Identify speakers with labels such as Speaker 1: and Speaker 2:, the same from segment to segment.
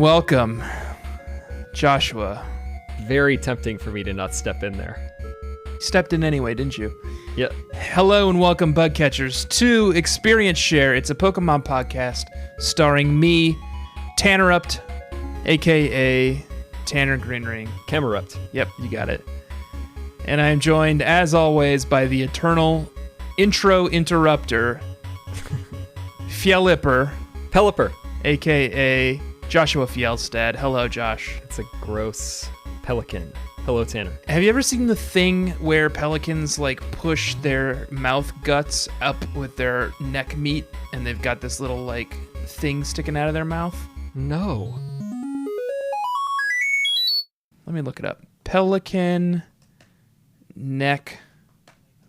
Speaker 1: and welcome, Joshua.
Speaker 2: Very tempting for me to not step in there.
Speaker 1: You stepped in anyway, didn't you?
Speaker 2: Yep.
Speaker 1: Hello and welcome, bug catchers, to Experience Share. It's a Pokemon podcast starring me, Tannerupt, a.k.a. Tanner Greenring.
Speaker 2: Camerupt.
Speaker 1: Yep, you got it. And I am joined, as always, by the eternal intro interrupter, Fjellipper.
Speaker 2: Pelipper.
Speaker 1: A.k.a. Joshua Fjellstad. Hello, Josh.
Speaker 2: It's a gross pelican. Hello, Tanner.
Speaker 1: Have you ever seen the thing where pelicans push their mouth guts up with their neck meat and they've got this little thing sticking out of their mouth?
Speaker 2: No.
Speaker 1: Let me look it up. Pelican neck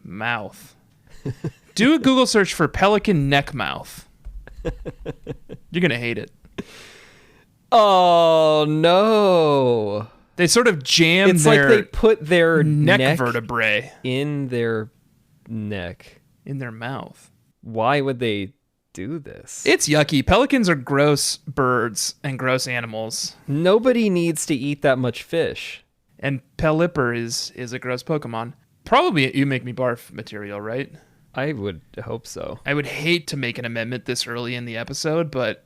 Speaker 1: mouth. Do a Google search for pelican neck mouth. You're going to hate it.
Speaker 2: Oh, no.
Speaker 1: They sort of jam
Speaker 2: it's
Speaker 1: their
Speaker 2: like they put their
Speaker 1: neck vertebrae
Speaker 2: in their neck.
Speaker 1: In their mouth.
Speaker 2: Why would they do this?
Speaker 1: It's yucky. Pelicans are gross birds and gross animals.
Speaker 2: Nobody needs to eat that much fish.
Speaker 1: And Pelipper is a gross Pokemon. Probably You Make Me Barf material, right?
Speaker 2: I would hope so.
Speaker 1: I would hate to make an amendment this early in the episode, but...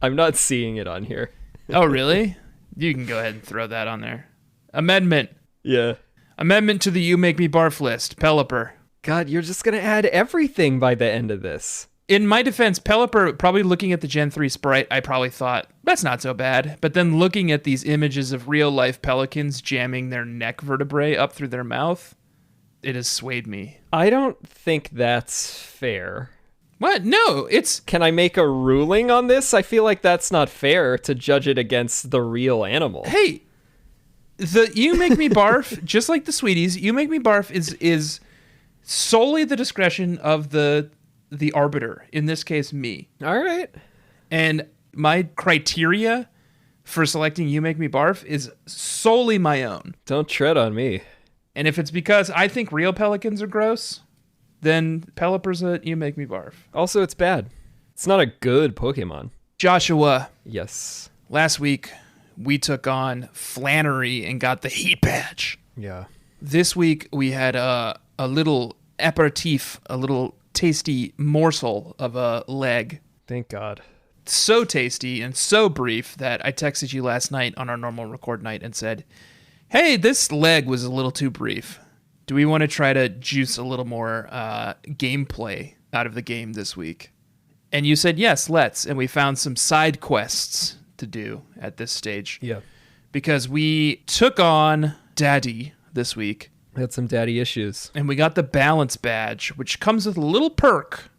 Speaker 2: I'm not seeing it on here.
Speaker 1: Oh, really? You can go ahead and throw that on there. Amendment.
Speaker 2: Yeah.
Speaker 1: Amendment to the You Make Me Barf list. Pelipper.
Speaker 2: God, you're just going to add everything by the end of this.
Speaker 1: In my defense, Pelipper, probably looking at the Gen 3 sprite, I probably thought, that's not so bad. But then looking at these images of real-life pelicans jamming their neck vertebrae up through their mouth, it has swayed me.
Speaker 2: I don't think that's fair.
Speaker 1: What? No, it's...
Speaker 2: Can I make a ruling on this? I feel like that's not fair to judge it against the real animal.
Speaker 1: Hey, the You Make Me Barf, just like the Sweeties, You Make Me Barf is solely the discretion of the arbiter, in this case, me.
Speaker 2: All right.
Speaker 1: And my criteria for selecting You Make Me Barf is solely my own.
Speaker 2: Don't tread on me.
Speaker 1: And if it's because I think real pelicans are gross, then Pelipper's a You Make Me Barf.
Speaker 2: Also, it's bad. It's not a good Pokemon.
Speaker 1: Joshua.
Speaker 2: Yes.
Speaker 1: Last week, we took on Flannery and got the heat patch.
Speaker 2: Yeah.
Speaker 1: This week, we had a little aperitif, a little tasty morsel of a leg.
Speaker 2: Thank God.
Speaker 1: So tasty and so brief that I texted you last night on our normal record night and said, hey, this leg was a little too brief. Do we want to try to juice a little more gameplay out of the game this week? And you said, yes, let's. And we found some side quests to do at this stage.
Speaker 2: Yeah.
Speaker 1: Because we took on Daddy this week.
Speaker 2: We had some daddy issues.
Speaker 1: And we got the balance badge, which comes with a little perk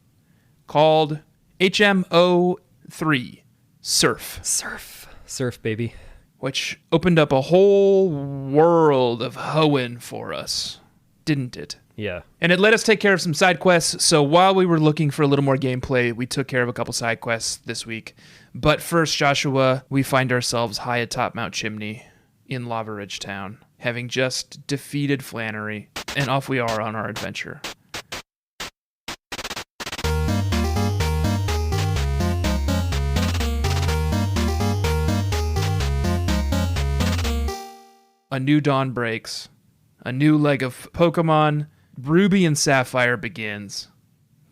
Speaker 1: called HMO3, Surf.
Speaker 2: Surf, baby.
Speaker 1: Which opened up a whole world of hoeing for us, didn't it?
Speaker 2: Yeah.
Speaker 1: And it let us take care of some side quests, so while we were looking for a little more gameplay, we took care of a couple side quests this week. But first, Joshua, we find ourselves high atop Mount Chimney in Lava Ridge Town, having just defeated Flannery, and off we are on our adventure. A new dawn breaks. A new leg of Pokemon, Ruby and Sapphire, begins.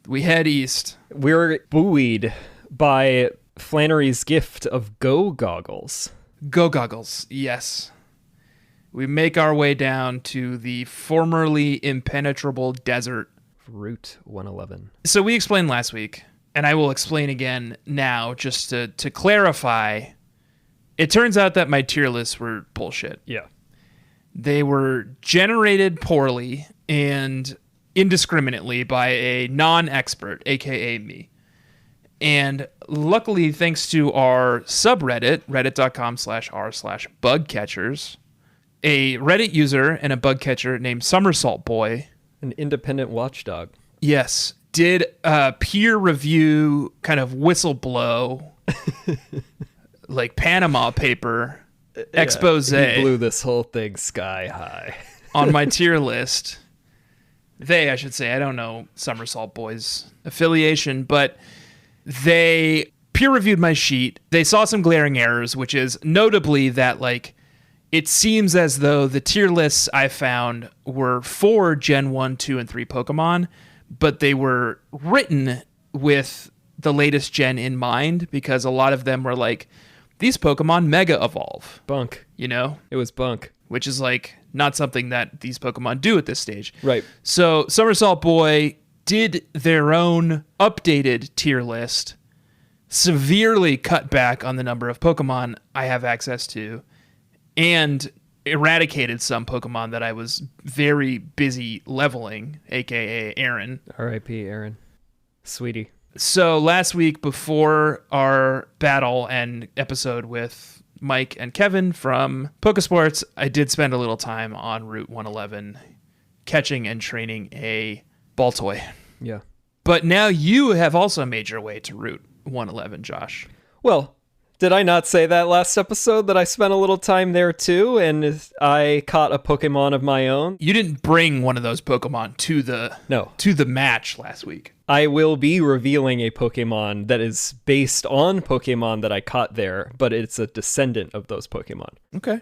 Speaker 1: We head east.
Speaker 2: We're buoyed by Flannery's gift of Go Goggles.
Speaker 1: Go Goggles, yes. We make our way down to the formerly impenetrable desert.
Speaker 2: Route 111.
Speaker 1: So we explained last week, and I will explain again now just to clarify. It turns out that my tier lists were bullshit.
Speaker 2: Yeah.
Speaker 1: They were generated poorly and indiscriminately by a non-expert, aka me. And luckily, thanks to our subreddit, reddit.com/r/bugcatchers, a Reddit user and a bug catcher named Somersault Boy,
Speaker 2: an independent watchdog,
Speaker 1: yes, did a peer review kind of whistleblow, like Panama paper expose.
Speaker 2: He blew this whole thing sky high
Speaker 1: on my tier list. I should say, I don't know Somersault Boy's affiliation, but they peer reviewed my sheet. They saw some glaring errors, which is notably that like it seems as though the tier lists I found were for Gen 1, 2, and 3 Pokemon, but they were written with the latest gen in mind because a lot of them were like, these Pokemon mega evolve.
Speaker 2: Bunk.
Speaker 1: You know?
Speaker 2: It was bunk.
Speaker 1: Which is like not something that these Pokemon do at this stage.
Speaker 2: Right.
Speaker 1: So Somersault Boy did their own updated tier list, severely cut back on the number of Pokemon I have access to, and eradicated some Pokemon that I was very busy leveling, aka Aaron.
Speaker 2: R.I.P. Aaron. Sweetie.
Speaker 1: So last week before our battle and episode with Mike and Kevin from Pokesports, I did spend a little time on Route 111 catching and training a Baltoy.
Speaker 2: Yeah.
Speaker 1: But now you have also made your way to Route 111, Josh.
Speaker 2: Well, did I not say that last episode that I spent a little time there too and I caught a Pokemon of my own?
Speaker 1: You didn't bring one of those Pokemon to the match last week.
Speaker 2: I will be revealing a Pokemon that is based on Pokemon that I caught there, but it's a descendant of those Pokemon.
Speaker 1: Okay.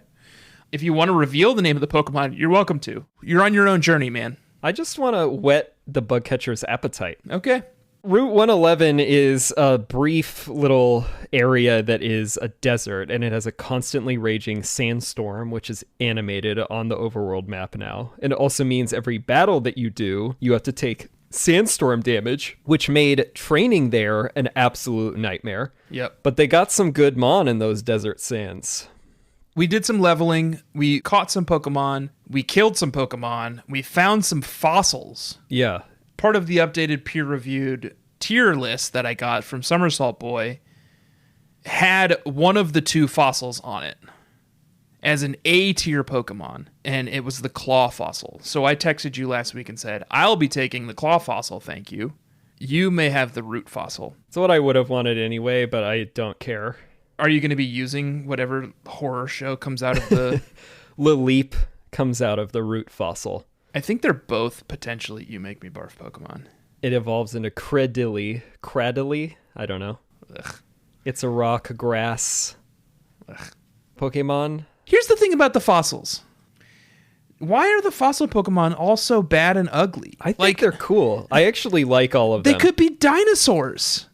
Speaker 1: If you want to reveal the name of the Pokemon, you're welcome to. You're on your own journey, man.
Speaker 2: I just want to whet the bug catcher's appetite.
Speaker 1: Okay.
Speaker 2: Route 111 is a brief little area that is a desert, and it has a constantly raging sandstorm, which is animated on the overworld map now. And it also means every battle that you do, you have to take sandstorm damage, which made training there an absolute nightmare.
Speaker 1: Yep.
Speaker 2: But they got some good mon in those desert sands.
Speaker 1: We did some leveling. We caught some Pokemon. We killed some Pokemon. We found some fossils.
Speaker 2: Yeah.
Speaker 1: Part of the updated peer-reviewed tier list that I got from Somersault Boy had one of the two fossils on it as an A-tier Pokemon, and it was the Claw fossil. So I texted you last week and said, I'll be taking the Claw fossil, thank you. You may have the Root fossil.
Speaker 2: It's what I would have wanted anyway, but I don't care.
Speaker 1: Are you going to be using whatever horror show comes out of the...
Speaker 2: Lilleep comes out of the Root fossil.
Speaker 1: I think they're both potentially You Make Me Barf Pokemon.
Speaker 2: It evolves into Cradily? I don't know.
Speaker 1: Ugh.
Speaker 2: It's a rock grass Pokemon.
Speaker 1: Here's the thing about the fossils. Why are the fossil Pokemon all so bad and ugly?
Speaker 2: I think they're cool. I actually like all of them.
Speaker 1: They could be dinosaurs.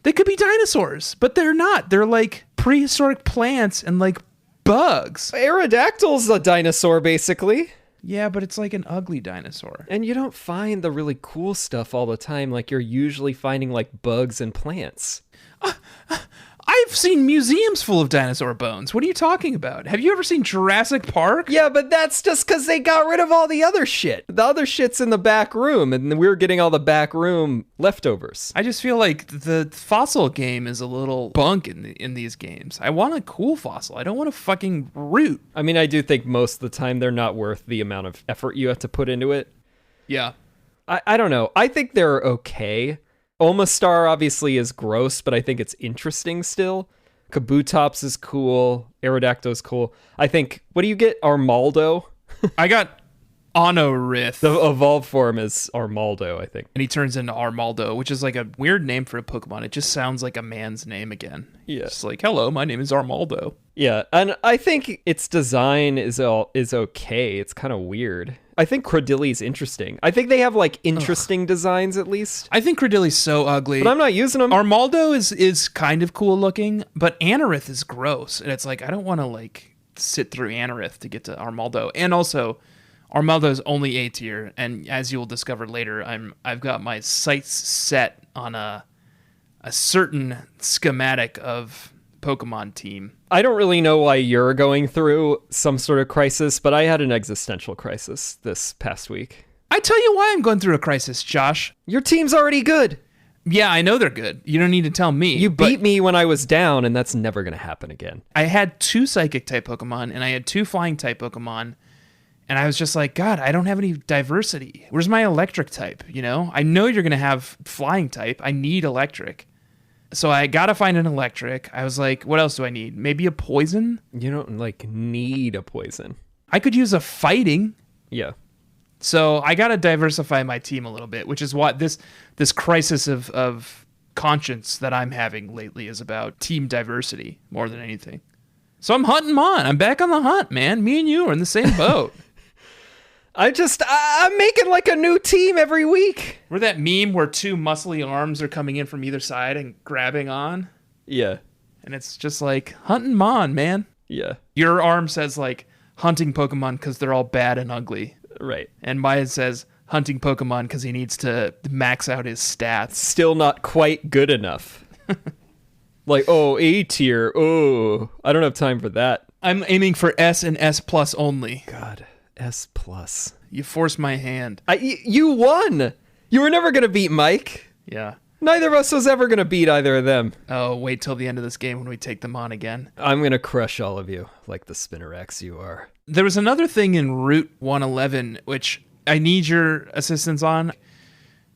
Speaker 1: But they're not. They're like prehistoric plants and like bugs.
Speaker 2: Aerodactyl's a dinosaur, basically.
Speaker 1: Yeah, but it's like an ugly dinosaur.
Speaker 2: And you don't find the really cool stuff all the time. Like, you're usually finding, like, bugs and plants.
Speaker 1: I've seen museums full of dinosaur bones. What are you talking about? Have you ever seen Jurassic Park?
Speaker 2: Yeah, but that's just because they got rid of all the other shit. The other shit's in the back room, and we're getting all the back room leftovers.
Speaker 1: I just feel like the fossil game is a little bunk in these games. I want a cool fossil. I don't want a fucking root.
Speaker 2: I mean, I do think most of the time they're not worth the amount of effort you have to put into it.
Speaker 1: Yeah.
Speaker 2: I don't know. I think they're okay. Omastar obviously is gross, but I think it's interesting still. Kabutops is cool. Aerodactyl's cool. I think, what do you get? Armaldo?
Speaker 1: I got Honorith.
Speaker 2: The evolved form is Armaldo, I think.
Speaker 1: And he turns into Armaldo, which is like a weird name for a Pokemon. It just sounds like a man's name again.
Speaker 2: Yeah.
Speaker 1: It's like, hello, my name is Armaldo.
Speaker 2: Yeah, and I think its design is okay. It's kind of weird. I think Cradilly's interesting. I think they have like interesting designs at least.
Speaker 1: I think Cradilly's so ugly.
Speaker 2: But I'm not using them.
Speaker 1: Armaldo is kind of cool looking, but Anorith is gross. And it's like, I don't want to like sit through Anorith to get to Armaldo. And also, Armaldo's only A tier, and as you will discover later, I've got my sights set on a certain schematic of Pokemon team.
Speaker 2: I don't really know why you're going through some sort of crisis, but I had an existential crisis this past week.
Speaker 1: I tell you why I'm going through a crisis, Josh.
Speaker 2: Your team's already good.
Speaker 1: Yeah, I know they're good. You don't need to tell me.
Speaker 2: You beat me when I was down, and that's never going to happen again.
Speaker 1: I had 2 Psychic type Pokemon, and I had 2 Flying type Pokemon, and I was just like, God, I don't have any diversity. Where's my Electric type, you know? I know you're going to have Flying type. I need Electric. So I got to find an Electric. I was like, what else do I need? Maybe a Poison?
Speaker 2: You don't, like, need a Poison.
Speaker 1: I could use a Fighting.
Speaker 2: Yeah.
Speaker 1: So I got to diversify my team a little bit, which is what this crisis of conscience that I'm having lately is about team diversity more than anything. So I'm hunting Mon. I'm back on the hunt, man. Me and you are in the same boat.
Speaker 2: I'm making like a new team every week.
Speaker 1: We're that meme where two muscly arms are coming in from either side and grabbing on.
Speaker 2: Yeah.
Speaker 1: And it's just like hunting Mon, man.
Speaker 2: Yeah.
Speaker 1: Your arm says like hunting Pokemon because they're all bad and ugly.
Speaker 2: Right.
Speaker 1: And mine says hunting Pokemon because he needs to max out his stats.
Speaker 2: Still not quite good enough. Like, oh, A tier. Oh, I don't have time for that.
Speaker 1: I'm aiming for S and S plus only.
Speaker 2: God, S plus.
Speaker 1: You forced my hand.
Speaker 2: You won. You were never going to beat Mike.
Speaker 1: Yeah.
Speaker 2: Neither of us was ever going to beat either of them.
Speaker 1: Oh, wait till the end of this game when we take them on again.
Speaker 2: I'm going to crush all of you like the Spinarex you are.
Speaker 1: There was another thing in Route 111, which I need your assistance on.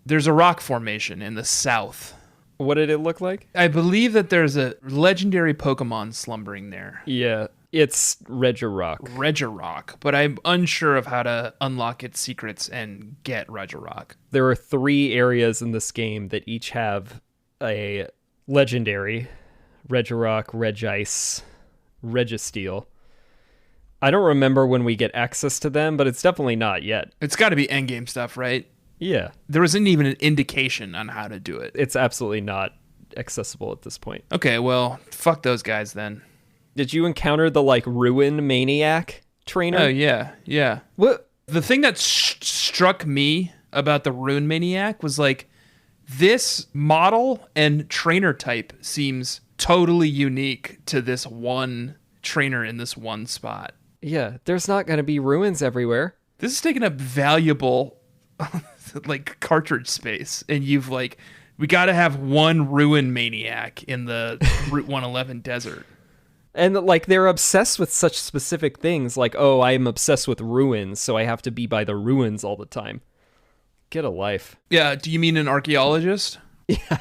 Speaker 1: There's a rock formation in the south.
Speaker 2: What did it look like?
Speaker 1: I believe that there's a legendary Pokemon slumbering there.
Speaker 2: Yeah, it's Regirock.
Speaker 1: Regirock, but I'm unsure of how to unlock its secrets and get Regirock.
Speaker 2: There are 3 areas in this game that each have a legendary: Regirock, Regice, Registeel. I don't remember when we get access to them, but it's definitely not yet.
Speaker 1: It's got to be endgame stuff, right?
Speaker 2: Yeah.
Speaker 1: There isn't even an indication on how to do it.
Speaker 2: It's absolutely not accessible at this point.
Speaker 1: Okay, well, fuck those guys then.
Speaker 2: Did you encounter the, like, Ruin Maniac trainer?
Speaker 1: Oh, yeah.
Speaker 2: What?
Speaker 1: The thing that struck me about the Rune Maniac was, like, this model and trainer type seems totally unique to this one trainer in this one spot.
Speaker 2: Yeah, there's not going to be ruins everywhere.
Speaker 1: This is taking up valuable like cartridge space, and you've like, we got to have one Ruin Maniac in the Route 111 desert.
Speaker 2: And like, they're obsessed with such specific things, like, oh, I'm obsessed with ruins, so I have to be by the ruins all the time. Get a life.
Speaker 1: Yeah, do you mean an archaeologist?
Speaker 2: Yeah.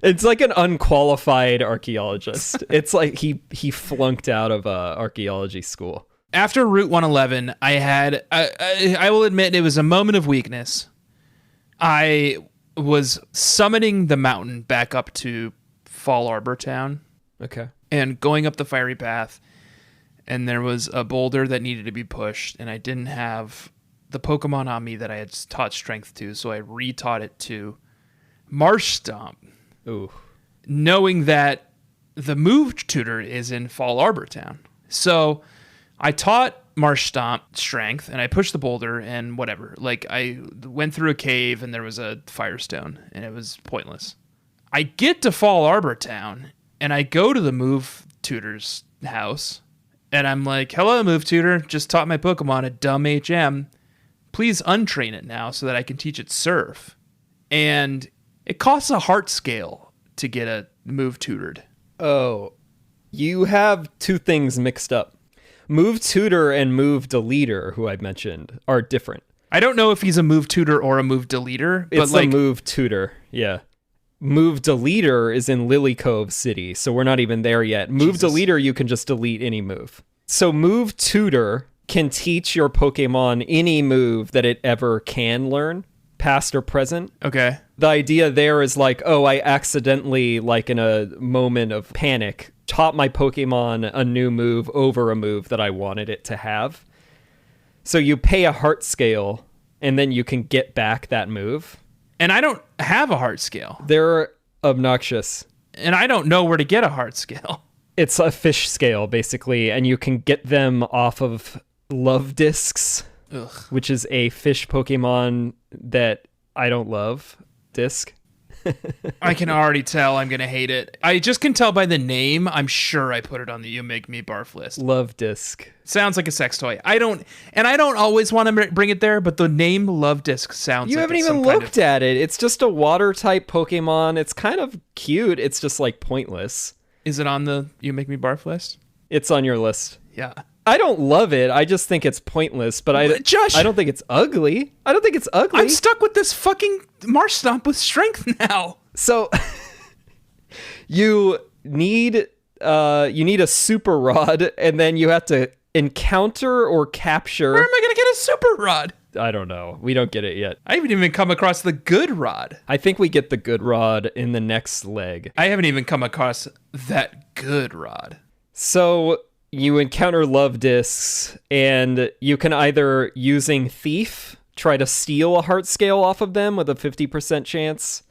Speaker 2: It's like an unqualified archaeologist. It's like he flunked out of archaeology school.
Speaker 1: After Route 111, I will admit it was a moment of weakness. I was summiting the mountain back up to Fall Arbor Town.
Speaker 2: Okay.
Speaker 1: And going up the fiery path, and there was a boulder that needed to be pushed, and I didn't have the Pokemon on me that I had taught Strength to, so I retaught it to Marsh Stomp.
Speaker 2: Ooh.
Speaker 1: Knowing that the move tutor is in Fall Arbor Town. So I taught Marsh Stomp Strength, and I pushed the boulder, and whatever. Like, I went through a cave, and there was a Firestone, and it was pointless. I get to Fall Arbor Town, and I go to the move tutor's house, and I'm like, hello, move tutor. Just taught my Pokemon a dumb HM. Please untrain it now so that I can teach it Surf. And it costs a heart scale to get a move tutored.
Speaker 2: Oh, you have 2 things mixed up. Move tutor and move deleter, who I mentioned, are different.
Speaker 1: I don't know if he's a move tutor or a move deleter.
Speaker 2: It's
Speaker 1: but like,
Speaker 2: a move tutor, yeah. Move deleter is in Lily Cove City, so we're not even there yet. Move deleter, you can just delete any move. So move tutor can teach your Pokemon any move that it ever can learn, past or present.
Speaker 1: Okay.
Speaker 2: The idea there is like, oh, I accidentally, like in a moment of panic, taught my Pokemon a new move over a move that I wanted it to have. So you pay a heart scale, and then you can get back that move.
Speaker 1: And I don't have a heart scale.
Speaker 2: They're obnoxious.
Speaker 1: And I don't know where to get a heart scale.
Speaker 2: It's a fish scale, basically, and you can get them off of Love Discs, which is a fish Pokemon that I don't love. Disc.
Speaker 1: I can already tell I'm going to hate it. I just can tell by the name. I'm sure I put it on the You Make Me Barf list.
Speaker 2: Love Disc.
Speaker 1: Sounds like a sex toy. I don't always want to bring it there, but the name Love Disc sounds
Speaker 2: you
Speaker 1: like
Speaker 2: haven't
Speaker 1: it's
Speaker 2: even
Speaker 1: some kind
Speaker 2: looked at it. It's just a water type Pokemon. It's kind of cute. It's just like pointless.
Speaker 1: Is it on the You Make Me Barf list?
Speaker 2: It's on your list.
Speaker 1: Yeah.
Speaker 2: I don't love it. I just think it's pointless, but
Speaker 1: Josh,
Speaker 2: I don't think it's ugly. I don't think it's ugly.
Speaker 1: I'm stuck with this fucking Marsh Stomp with Strength now.
Speaker 2: So you need a super rod, and then you have to encounter or capture.
Speaker 1: Where am I going to get a super rod?
Speaker 2: I don't know. We don't get it yet.
Speaker 1: I haven't even come across the good rod.
Speaker 2: I think we get the good rod in the next leg.
Speaker 1: I haven't even come across that good rod.
Speaker 2: So you encounter love discs, and you can either, using Thief, try to steal a heart scale off of them with a 50% chance,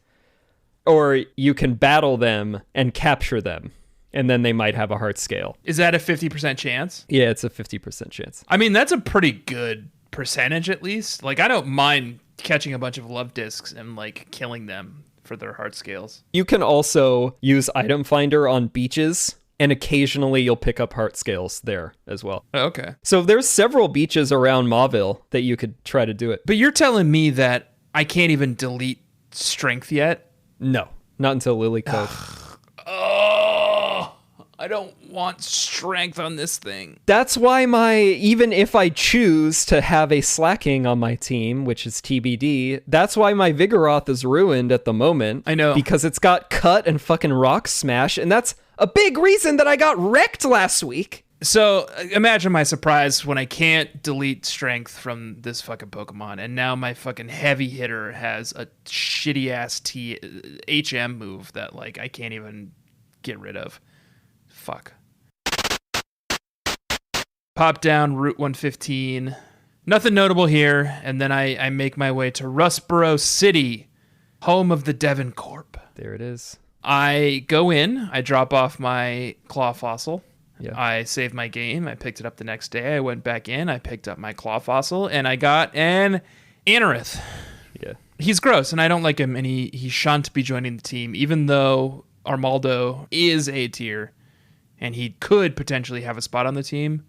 Speaker 2: or you can battle them and capture them, and then they might have a heart scale.
Speaker 1: Is that a 50% chance?
Speaker 2: Yeah, it's a 50% chance.
Speaker 1: I mean, that's a pretty good percentage, at least. Like, I don't mind catching a bunch of love discs and, like, killing them for their heart scales.
Speaker 2: You can also use Item Finder on beaches, and occasionally you'll pick up heart scales there as well.
Speaker 1: Oh, okay.
Speaker 2: So there's several beaches around Mauville that you could try to do it.
Speaker 1: But you're telling me that I can't even delete strength yet?
Speaker 2: No, not until Lily Cove.
Speaker 1: Oh, I don't want strength on this thing.
Speaker 2: That's why even if I choose to have a slacking on my team, which is TBD, that's why my Vigoroth is ruined at the moment.
Speaker 1: I know.
Speaker 2: Because it's got cut and fucking rock smash, and that's a big reason that I got wrecked last week.
Speaker 1: So imagine my surprise when I can't delete strength from this fucking Pokemon, and now my fucking heavy hitter has a shitty ass HM move that, like, I can't even get rid of. Fuck. Pop down Route 115. Nothing notable here, and then I make my way to Rustboro City, home of the Devon Corp.
Speaker 2: There it is.
Speaker 1: I go in, I drop off my claw fossil.
Speaker 2: Yeah.
Speaker 1: I saved my game. I picked it up the next day. I went back in, I picked up my claw fossil, and I got an Anorith.
Speaker 2: Yeah.
Speaker 1: He's gross, and I don't like him, and he shan't be joining the team, even though Armaldo is A tier, and he could potentially have a spot on the team.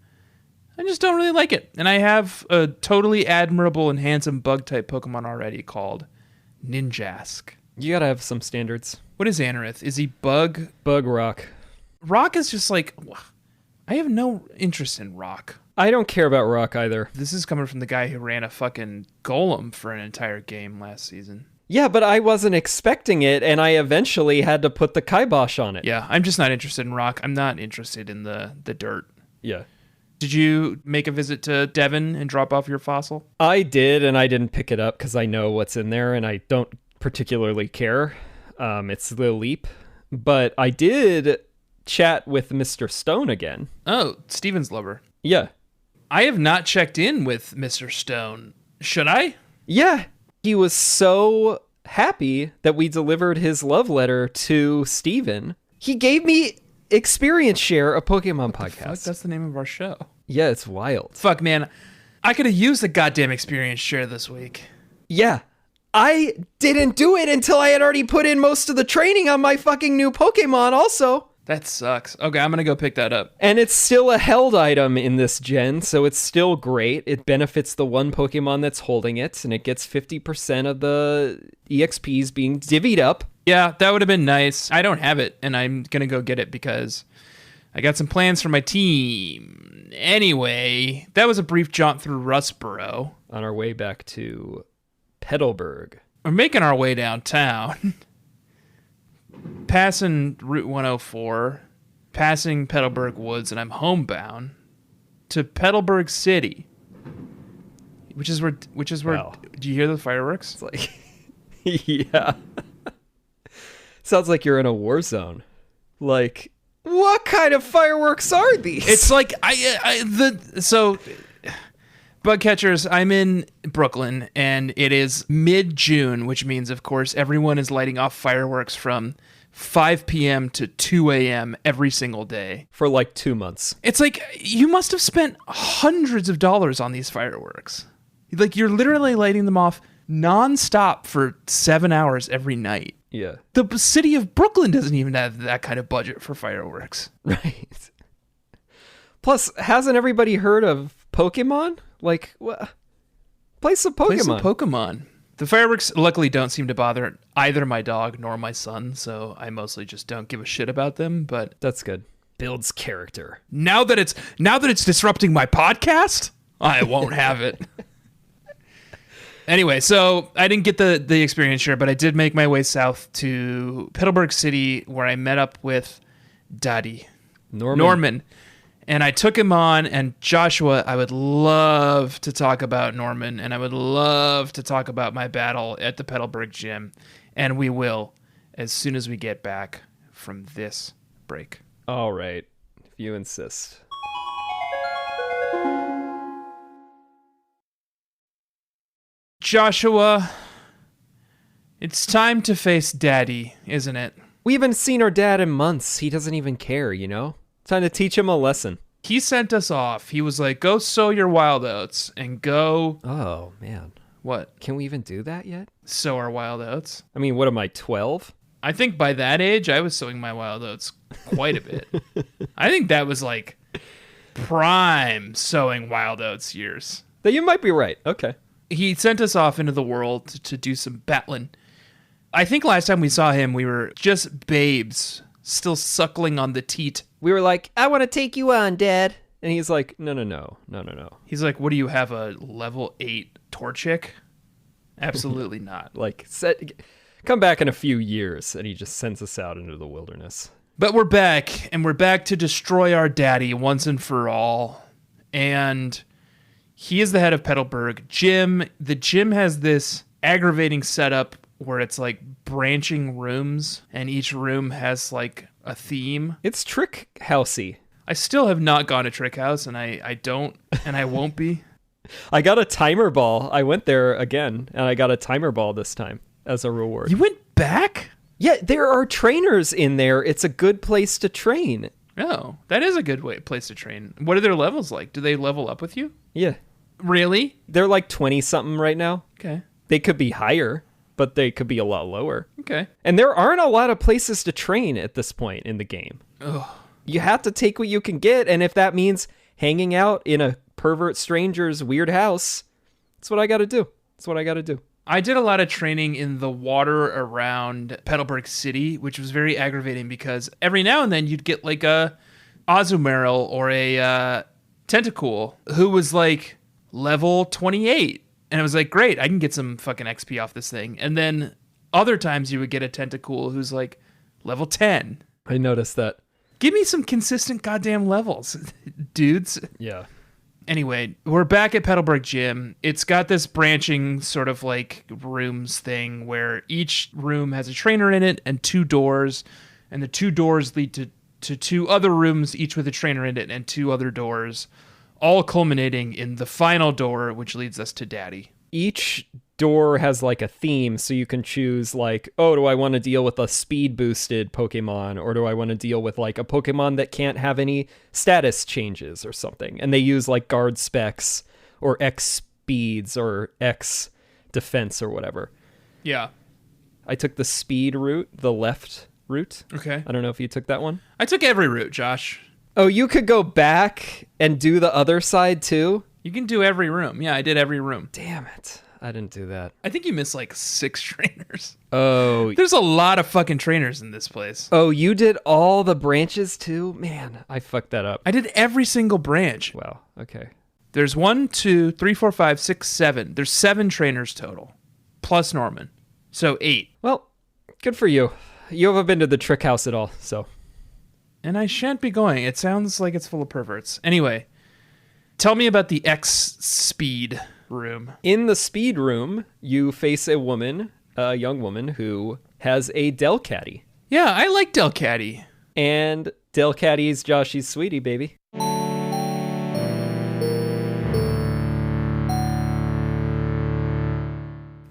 Speaker 1: I just don't really like it. And I have a totally admirable and handsome bug-type Pokemon already called Ninjask.
Speaker 2: You gotta have some standards.
Speaker 1: What is Anorith? Is he bug?
Speaker 2: Bug rock.
Speaker 1: Rock is just like... I have no interest in rock.
Speaker 2: I don't care about rock either.
Speaker 1: This is coming from the guy who ran a fucking golem for an entire game last season.
Speaker 2: Yeah, but I wasn't expecting it, and I eventually had to put the kibosh on it.
Speaker 1: Yeah, I'm just not interested in rock. I'm not interested in the dirt.
Speaker 2: Yeah.
Speaker 1: Did you make a visit to Devon and drop off your fossil?
Speaker 2: I did, and I didn't pick it up because I know what's in there, and I don't particularly care. It's the leap. But I did chat with Mr. Stone again.
Speaker 1: Oh, Steven's lover.
Speaker 2: Yeah.
Speaker 1: I have not checked in with Mr. Stone. Should I?
Speaker 2: Yeah. He was so happy that we delivered his love letter to Steven. He gave me Experience Share, a Pokemon podcast.
Speaker 1: Fuck, that's the name of our show.
Speaker 2: Yeah, it's wild.
Speaker 1: Fuck, man. I could have used the goddamn Experience Share this week.
Speaker 2: Yeah. I didn't do it until I had already put in most of the training on my fucking new Pokemon also.
Speaker 1: That sucks. Okay, I'm going to go pick that up.
Speaker 2: And it's still a held item in this gen, so it's still great. It benefits the one Pokemon that's holding it, and it gets 50% of the EXPs being divvied up.
Speaker 1: Yeah, that would have been nice. I don't have it, and I'm going to go get it because I got some plans for my team. Anyway, that was a brief jaunt through Rustboro.
Speaker 2: On our way back to Petalburg.
Speaker 1: We're making our way downtown. Passing Route 104, passing Petalburg Woods, and I'm homebound to Petalburg City, which is where.
Speaker 2: Wow.
Speaker 1: Do you hear the fireworks?
Speaker 2: It's like, yeah. Sounds like you're in a war zone. Like, what kind of fireworks are these?
Speaker 1: It's like bug catchers, I'm in Brooklyn, and it is mid-June, which means, of course, everyone is lighting off fireworks from 5 p.m. to 2 a.m. every single day.
Speaker 2: For like 2 months.
Speaker 1: It's like, you must have spent hundreds of dollars on these fireworks. Like, you're literally lighting them off nonstop for 7 hours every night.
Speaker 2: Yeah.
Speaker 1: The city of Brooklyn doesn't even have that kind of budget for fireworks.
Speaker 2: Right. Plus, hasn't everybody heard of Pokemon? Like, what? Play some Pokemon.
Speaker 1: Play some Pokemon. The fireworks luckily don't seem to bother either my dog nor my son, so I mostly just don't give a shit about them, but
Speaker 2: that's good. Builds character.
Speaker 1: Now that it's disrupting my podcast, I won't have it. Anyway, so I didn't get the experience share, but I did make my way south to Petalburg City, where I met up with Daddy.
Speaker 2: Norman.
Speaker 1: And I took him on, and Joshua, I would love to talk about Norman, and I would love to talk about my battle at the Petalburg gym. And we will, as soon as we get back from this break.
Speaker 2: All right, if you insist.
Speaker 1: Joshua, it's time to face Daddy, isn't it?
Speaker 2: We haven't seen our dad in months. He doesn't even care, you know? Time to teach him a lesson.
Speaker 1: He sent us off. He was like, go sow your wild oats and go...
Speaker 2: Oh, man.
Speaker 1: What?
Speaker 2: Can we even do that yet?
Speaker 1: Sow our wild oats?
Speaker 2: I mean, what am I, 12?
Speaker 1: I think by that age, I was sowing my wild oats quite a bit. I think that was like prime sowing wild oats years.
Speaker 2: You might be right. Okay.
Speaker 1: He sent us off into the world to do some battling. I think last time we saw him, we were just babes, still suckling on the teat.
Speaker 2: We were like, I want to take you on, Dad. And he's like, no.
Speaker 1: He's like, what do you have, a level 8 Torchic? Absolutely not.
Speaker 2: Like, come back in a few years. And he just sends us out into the wilderness.
Speaker 1: But we're back, and we're back to destroy our daddy once and for all. And he is the head of Petalburg. The gym has this aggravating setup where it's like branching rooms, and each room has like a theme.
Speaker 2: It's trick housey.
Speaker 1: I still have not gone to Trick House, and I don't, and I won't be.
Speaker 2: I got a timer ball. I went there again, and I got a timer ball this time as a reward.
Speaker 1: You went back?
Speaker 2: Yeah, there are trainers in there. It's a good place to train.
Speaker 1: Oh, that is a good place to train. What are their levels like? Do they level up with you?
Speaker 2: Yeah.
Speaker 1: Really?
Speaker 2: They're like 20-something right now.
Speaker 1: Okay.
Speaker 2: They could be higher, but they could be a lot lower.
Speaker 1: Okay.
Speaker 2: And there aren't a lot of places to train at this point in the game.
Speaker 1: Ugh.
Speaker 2: You have to take what you can get, and if that means hanging out in a pervert stranger's weird house, that's what I got to do.
Speaker 1: I did a lot of training in the water around Petalburg City, which was very aggravating because every now and then you'd get like a Azumarill or a Tentacool who was like level 28. And it was like, great, I can get some fucking XP off this thing. And then other times you would get a Tentacool who's like level 10.
Speaker 2: I noticed that.
Speaker 1: Give me some consistent goddamn levels, dudes.
Speaker 2: Yeah.
Speaker 1: Anyway, we're back at Petalburg Gym. It's got this branching sort of like rooms thing where each room has a trainer in it and 2 doors, and the 2 doors lead to 2 other rooms, each with a trainer in it and 2 other doors, all culminating in the final door, which leads us to Daddy.
Speaker 2: Each door has like a theme, so you can choose like, oh, do I want to deal with a speed boosted Pokemon, or do I want to deal with like a Pokemon that can't have any status changes or something? And they use like guard specs or X speeds or X defense or whatever.
Speaker 1: Yeah.
Speaker 2: I took the speed route, the left route.
Speaker 1: Okay.
Speaker 2: I don't know if you took that one.
Speaker 1: I took every route, Josh.
Speaker 2: Oh, you could go back and do the other side too?
Speaker 1: You can do every room. Yeah, I did every room.
Speaker 2: Damn it. I didn't do that.
Speaker 1: I think you missed like 6 trainers.
Speaker 2: Oh.
Speaker 1: There's a lot of fucking trainers in this place.
Speaker 2: Oh, you did all the branches too? Man, I fucked that up.
Speaker 1: I did every single branch.
Speaker 2: Wow. Okay.
Speaker 1: There's 1, 2, 3, 4, 5, 6, 7. There's 7 trainers total, plus Norman. So 8.
Speaker 2: Well, good for you. You haven't been to the Trick House at all, so.
Speaker 1: And I shan't be going. It sounds like it's full of perverts. Anyway, tell me about the X speed room.
Speaker 2: In the speed room, you face a young woman who has a Delcatty.
Speaker 1: Yeah, I like Delcatty.
Speaker 2: And Delcatty's Joshy's sweetie, baby.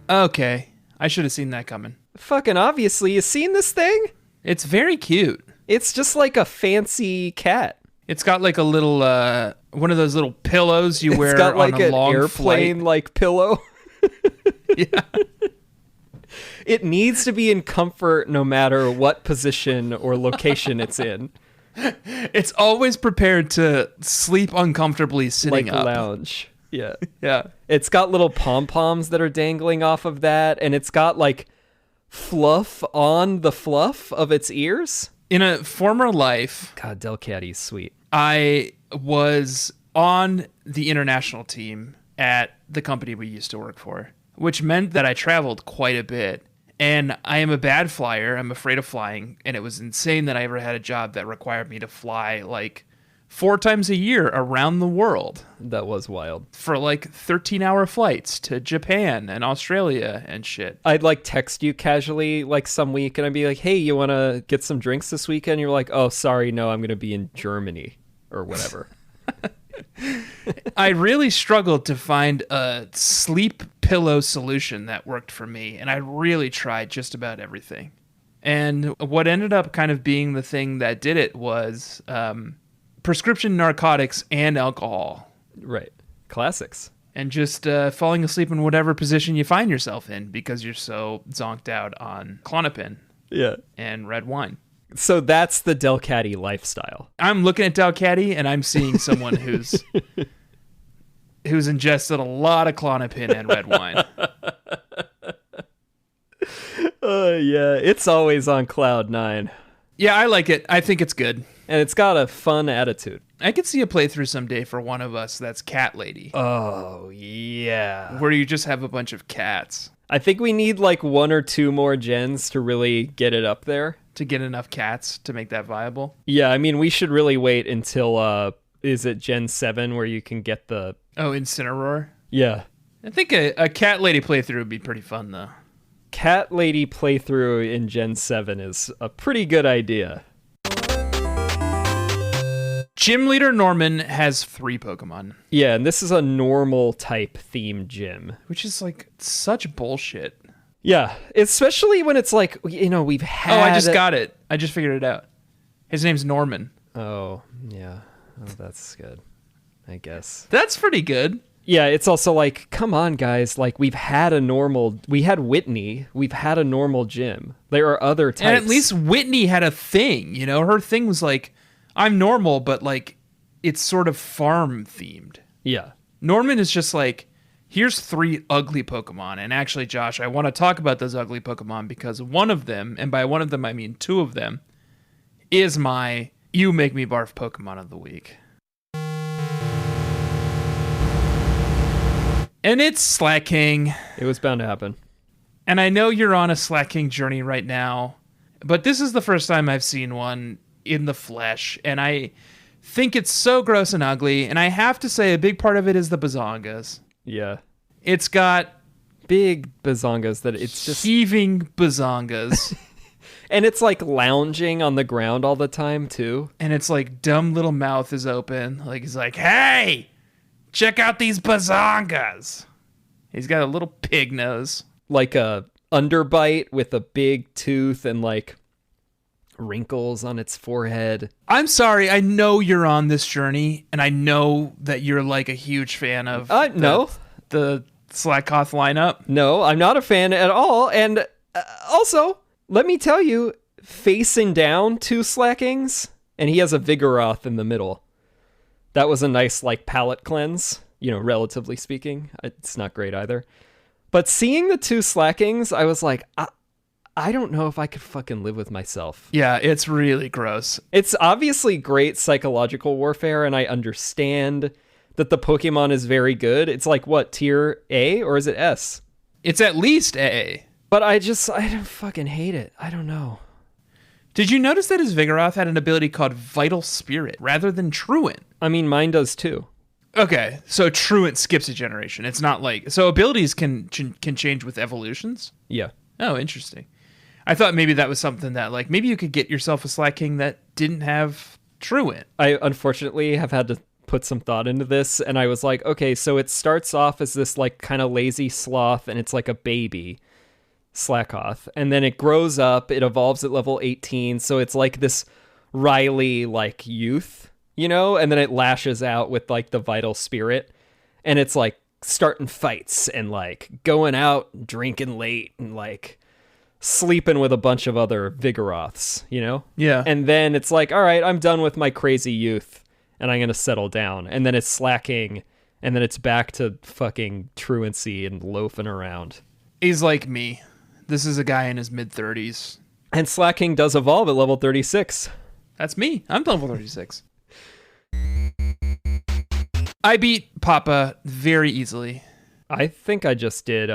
Speaker 1: Okay, I should have seen that coming.
Speaker 2: Fucking obviously, you seen this thing?
Speaker 1: It's very cute.
Speaker 2: It's just like a fancy cat.
Speaker 1: It's got like a little, one of those little pillows you wear
Speaker 2: got like
Speaker 1: on a long
Speaker 2: airplane
Speaker 1: flight.
Speaker 2: like pillow.
Speaker 1: Yeah.
Speaker 2: It needs to be in comfort no matter what position or location it's in.
Speaker 1: It's always prepared to sleep uncomfortably sitting
Speaker 2: like
Speaker 1: up.
Speaker 2: Lounge. Yeah.
Speaker 1: Yeah.
Speaker 2: It's got little pom-poms that are dangling off of that, and it's got like fluff on the fluff of its ears.
Speaker 1: In a former life,
Speaker 2: God, Delcatty's sweet.
Speaker 1: I was on the international team at the company we used to work for, which meant that I traveled quite a bit. And I am a bad flyer. I'm afraid of flying. And it was insane that I ever had a job that required me to fly like 4 times a year around the world
Speaker 2: That was wild.
Speaker 1: for like 13-hour flights to Japan and Australia and shit.
Speaker 2: I'd like text you casually like some week and I'd be like, hey, you want to get some drinks this weekend? You're like, oh, sorry, no, I'm going to be in Germany or whatever.
Speaker 1: I really struggled to find a sleep pillow solution that worked for me, and I really tried just about everything. And what ended up kind of being the thing that did it was prescription narcotics and alcohol.
Speaker 2: Right. Classics.
Speaker 1: And just falling asleep in whatever position you find yourself in because you're so zonked out on Klonopin and red wine.
Speaker 2: So that's the Delcatty lifestyle.
Speaker 1: I'm looking at Delcatty and I'm seeing someone who's ingested a lot of Klonopin and red wine.
Speaker 2: Yeah, it's always on cloud 9.
Speaker 1: Yeah, I like it. I think it's good.
Speaker 2: And it's got a fun attitude.
Speaker 1: I could see a playthrough someday for one of us that's Cat Lady.
Speaker 2: Oh, yeah.
Speaker 1: Where you just have a bunch of cats.
Speaker 2: I think we need like 1 or 2 more gens to really get it up there.
Speaker 1: To get enough cats to make that viable.
Speaker 2: Yeah, I mean, we should really wait until, is it Gen 7 where you can get the...
Speaker 1: Oh, Incineroar?
Speaker 2: Yeah.
Speaker 1: I think a Cat Lady playthrough would be pretty fun, though.
Speaker 2: Cat Lady playthrough in Gen 7 is a pretty good idea.
Speaker 1: Gym Leader Norman has 3 Pokemon.
Speaker 2: Yeah, and this is a normal type theme gym.
Speaker 1: Which is like such bullshit.
Speaker 2: Yeah, especially when it's like, you know, we've had...
Speaker 1: Oh, I just got it. I just figured it out. His name's Norman.
Speaker 2: Oh, yeah. Oh, that's good, I guess.
Speaker 1: That's pretty good.
Speaker 2: Yeah, it's also like, come on, guys. Like, we had Whitney. We've had a normal gym. There are other types.
Speaker 1: And at least Whitney had a thing, you know? Her thing was like, I'm normal, but like, it's sort of farm themed.
Speaker 2: Yeah.
Speaker 1: Norman is just like, here's 3 ugly Pokemon. And actually, Josh, I want to talk about those ugly Pokemon because one of them, and by one of them I mean 2 of them, is my You Make Me Barf Pokemon of the week. And it's Slacking.
Speaker 2: It was bound to happen.
Speaker 1: And I know you're on a Slacking journey right now, but this is the first time I've seen one in the flesh, and I think it's so gross and ugly, and I have to say a big part of it is the bazongas.
Speaker 2: Yeah.
Speaker 1: It's got
Speaker 2: big bazongas that it's just...
Speaker 1: heaving bazongas.
Speaker 2: And it's like lounging on the ground all the time, too.
Speaker 1: And it's like dumb little mouth is open. Like he's like, hey, check out these bazongas. He's got a little pig nose.
Speaker 2: Like a underbite with a big tooth and like wrinkles on its forehead.
Speaker 1: I'm sorry, I know you're on this journey, and I know that you're like a huge fan of the Slackoth lineup.
Speaker 2: No, I'm not a fan at all. And also, let me tell you, facing down 2 Slackings, and he has a Vigoroth in the middle. That was a nice like palate cleanse, you know, relatively speaking. It's not great either. But seeing the 2 Slackings, I was like, I don't know if I could fucking live with myself.
Speaker 1: Yeah, it's really gross.
Speaker 2: It's obviously great psychological warfare, and I understand that the Pokemon is very good. It's like, what, tier A or is it S?
Speaker 1: It's at least A.
Speaker 2: But I don't fucking hate it. I don't know.
Speaker 1: Did you notice that his Vigoroth had an ability called Vital Spirit rather than Truant?
Speaker 2: I mean, mine does too.
Speaker 1: Okay, so Truant skips a generation. It's not like... So abilities can change with evolutions?
Speaker 2: Yeah.
Speaker 1: Oh, interesting. I thought maybe that was something that, like, maybe you could get yourself a Slacking that didn't have Truant.
Speaker 2: I unfortunately have had to put some thought into this, and I was like, okay, so it starts off as this, like, kind of lazy sloth, and it's like a baby Slackoth, and then it grows up, it evolves at level 18, so it's like this Riley, like, youth, you know, and then it lashes out with, like, the Vital Spirit, and it's, like, starting fights, and, like, going out, drinking late, and, like... sleeping with a bunch of other Vigoroths, you know?
Speaker 1: Yeah.
Speaker 2: And then it's like, all right, I'm done with my crazy youth, and I'm going to settle down. And then it's Slacking, and then it's back to fucking truancy and loafing around.
Speaker 1: He's like me. This is a guy in his mid-30s.
Speaker 2: And Slacking does evolve at level 36.
Speaker 1: That's me. I'm level 36. I beat Papa very easily.
Speaker 2: I think I just did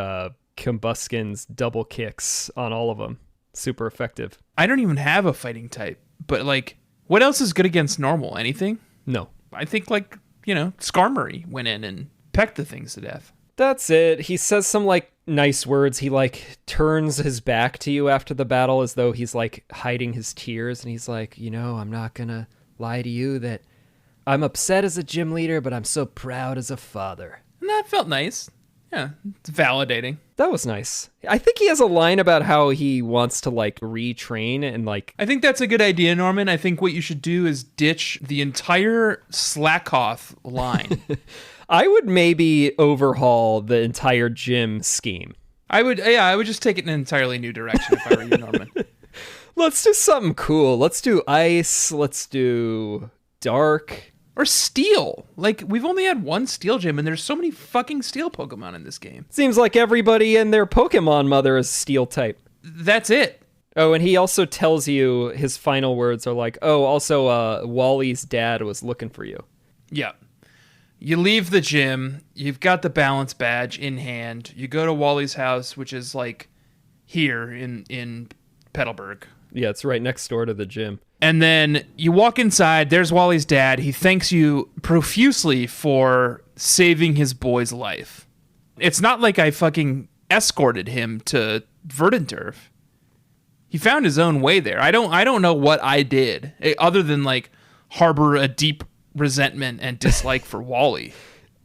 Speaker 2: Combusken's double kicks on all of them. Super effective.
Speaker 1: I don't even have a fighting type, but like, what else is good against normal? Anything?
Speaker 2: No.
Speaker 1: I think, like, Skarmory went in and pecked the things to death.
Speaker 2: That's it. He says some, like, nice words. He, like, turns his back to you after the battle as though he's, like, hiding his tears. And he's like, I'm not gonna lie to you that I'm upset as a gym leader, but I'm so proud as a father.
Speaker 1: And that felt nice. Yeah, it's validating.
Speaker 2: That was nice. I think he has a line about how he wants to, like, retrain and, like...
Speaker 1: I think that's a good idea, Norman. I think what you should do is ditch the entire Slackoff line.
Speaker 2: I would maybe overhaul the entire gym scheme.
Speaker 1: I would just take it in an entirely new direction if I were you, Norman.
Speaker 2: Let's do something cool. Let's do ice. Let's do dark.
Speaker 1: Or steel. Like, we've only had one steel gym, and there's so many fucking steel Pokemon in this game.
Speaker 2: Seems like everybody and their Pokemon mother is steel type.
Speaker 1: That's it.
Speaker 2: Oh, and he also tells you his final words are like, also, Wally's dad was looking for you.
Speaker 1: Yeah. You leave the gym. You've got the balance badge in hand. You go to Wally's house, which is, like, here in Petalburg.
Speaker 2: Yeah, it's right next door to the gym.
Speaker 1: And then you walk inside, there's Wally's dad. He thanks you profusely for saving his boy's life. It's not like I fucking escorted him to Verdanturf. He found his own way there. I don't know what I did, other than, like, harbor a deep resentment and dislike for Wally.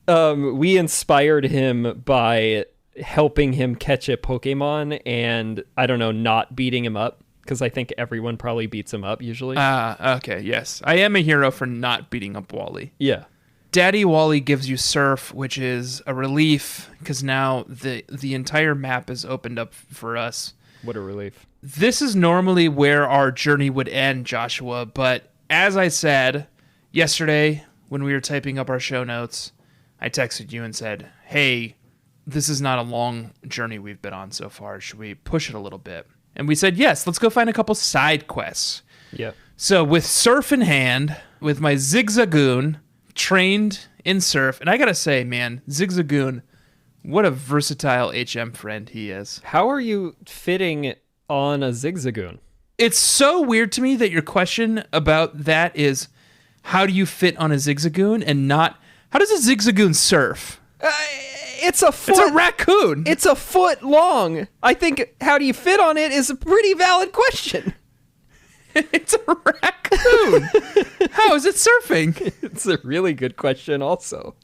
Speaker 2: We inspired him by helping him catch a Pokemon and, I don't know, not beating him up. Because I think everyone probably beats him up usually.
Speaker 1: Okay, yes. I am a hero for not beating up Wally.
Speaker 2: Yeah.
Speaker 1: Daddy Wally gives you Surf, which is a relief, because now the entire map is opened up for us.
Speaker 2: What a relief.
Speaker 1: This is normally where our journey would end, Joshua, but as I said yesterday when we were typing up our show notes, I texted you and said, hey, this is not a long journey we've been on so far. Should we push it a little bit? And we said, yes, let's go find a couple side quests.
Speaker 2: Yeah.
Speaker 1: So with Surf in hand, with my Zigzagoon trained in Surf, and I gotta say, man, Zigzagoon, what a versatile HM friend he is.
Speaker 2: How are you fitting on a Zigzagoon?
Speaker 1: It's so weird to me that your question about that is, how do you fit on a Zigzagoon and not, how does a Zigzagoon surf?
Speaker 2: It's a foot.
Speaker 1: It's a raccoon.
Speaker 2: It's a foot long. I think how do you fit on it is a pretty valid question.
Speaker 1: It's a raccoon. How is it surfing?
Speaker 2: It's a really good question also.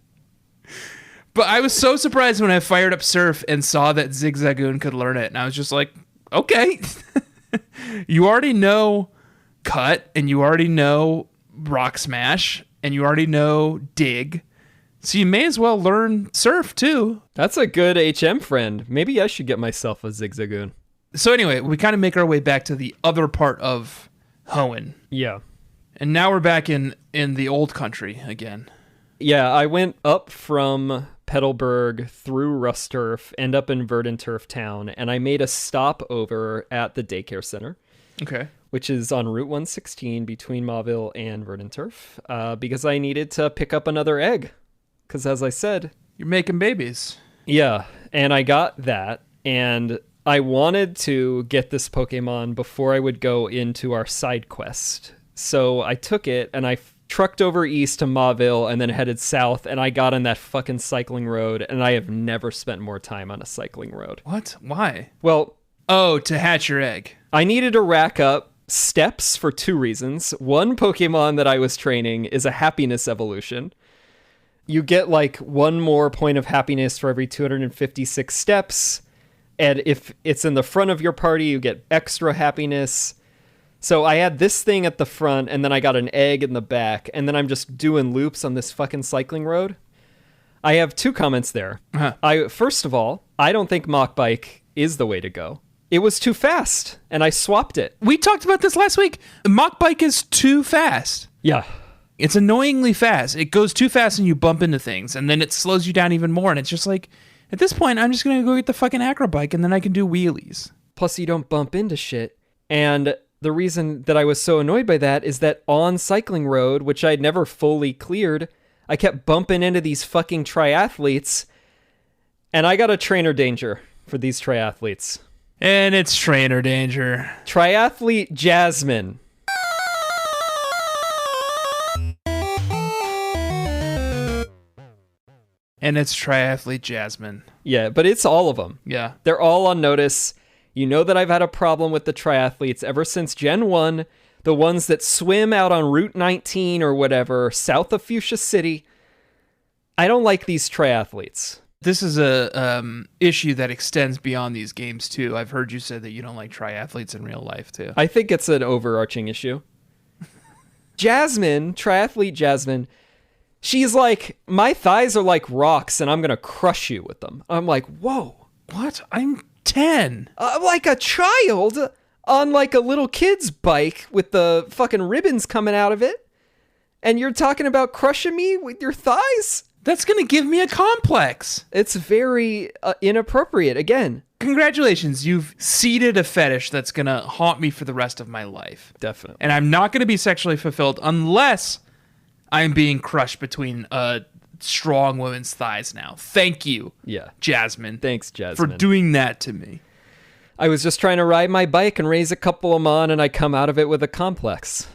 Speaker 1: But I was so surprised when I fired up Surf and saw that Zigzagoon could learn it. And I was just like, okay. You already know Cut, and you already know Rock Smash, and you already know Dig. So you may as well learn Surf, too.
Speaker 2: That's a good HM friend. Maybe I should get myself a Zigzagoon.
Speaker 1: So anyway, we kind of make our way back to the other part of Hoenn.
Speaker 2: Yeah.
Speaker 1: And now we're back in the old country again.
Speaker 2: Yeah, I went up from Petalburg through Rusturf, end up in Verdanturf town, and I made a stop over at the daycare center.
Speaker 1: Okay.
Speaker 2: Which is on Route 116 between Mauville and Verdanturf, because I needed to pick up another egg. Because as I said...
Speaker 1: You're making babies.
Speaker 2: Yeah, and I got that, and I wanted to get this Pokemon before I would go into our side quest. So I took it, and I trucked over east to Mauville, and then headed south, and I got on that fucking cycling road, and I have never spent more time on a cycling road.
Speaker 1: What? Why?
Speaker 2: Well...
Speaker 1: Oh, to hatch your egg.
Speaker 2: I needed to rack up steps for two reasons. One Pokemon that I was training is a happiness evolution. You get like one more point of happiness for every 256 steps. And if it's in the front of your party, you get extra happiness. So I had this thing at the front, and then I got an egg in the back, and then I'm just doing loops on this fucking cycling road. I have two comments there.
Speaker 1: Uh-huh.
Speaker 2: First of all, I don't think Mach Bike is the way to go. It was too fast, and I swapped it.
Speaker 1: We talked about this last week. Mach Bike is too fast.
Speaker 2: Yeah.
Speaker 1: It's annoyingly fast. It goes too fast and you bump into things, and then it slows you down even more, and it's just like, at this point, I'm just going to go get the fucking acro bike, and then I can do wheelies.
Speaker 2: Plus, you don't bump into shit. And the reason that I was so annoyed by that is that on cycling road, which I'd never fully cleared, I kept bumping into these fucking triathletes, and I got a trainer danger for these triathletes.
Speaker 1: And it's trainer danger.
Speaker 2: Triathlete Jasmine.
Speaker 1: And it's triathlete Jasmine.
Speaker 2: Yeah, but it's all of them.
Speaker 1: Yeah.
Speaker 2: They're all on notice. You know that I've had a problem with the triathletes ever since Gen 1. The ones that swim out on Route 19 or whatever, south of Fuchsia City. I don't like these triathletes.
Speaker 1: This is a issue that extends beyond these games, too. I've heard you say that you don't like triathletes in real life, too.
Speaker 2: I think it's an overarching issue. Jasmine, triathlete Jasmine, she's like, my thighs are like rocks and I'm going to crush you with them. I'm like, whoa.
Speaker 1: What? I'm 10.
Speaker 2: I'm like a child on like a little kid's bike with the fucking ribbons coming out of it. And you're talking about crushing me with your thighs?
Speaker 1: That's going to give me a complex.
Speaker 2: It's very inappropriate. Again,
Speaker 1: congratulations. You've seeded a fetish that's going to haunt me for the rest of my life.
Speaker 2: Definitely.
Speaker 1: And I'm not going to be sexually fulfilled unless I'm being crushed between a strong woman's thighs now. Thank you, Jasmine.
Speaker 2: Thanks, Jasmine.
Speaker 1: For doing that to me.
Speaker 2: I was just trying to ride my bike and raise a couple of them on, and I come out of it with a complex.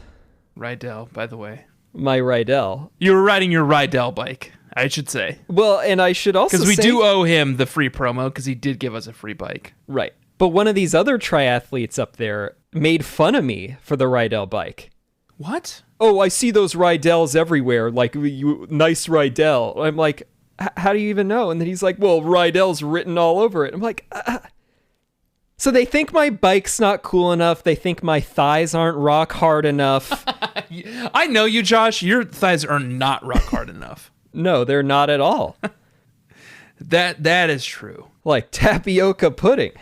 Speaker 1: Rydell, by the way.
Speaker 2: My Rydell.
Speaker 1: You were riding your Rydell bike, I should say.
Speaker 2: Well, and I should also say...
Speaker 1: Because we do owe him the free promo, because he did give us a free bike.
Speaker 2: Right. But one of these other triathletes up there made fun of me for the Rydell bike.
Speaker 1: What?
Speaker 2: Oh, I see those Rydells everywhere. Like, you, nice Rydell. I'm like, how do you even know? And then he's like, well, Rydell's written all over it. I'm like, So they think my bike's not cool enough. They think my thighs aren't rock hard enough.
Speaker 1: I know you, Josh. Your thighs are not rock hard enough.
Speaker 2: No, they're not at all.
Speaker 1: That is true.
Speaker 2: Like tapioca pudding.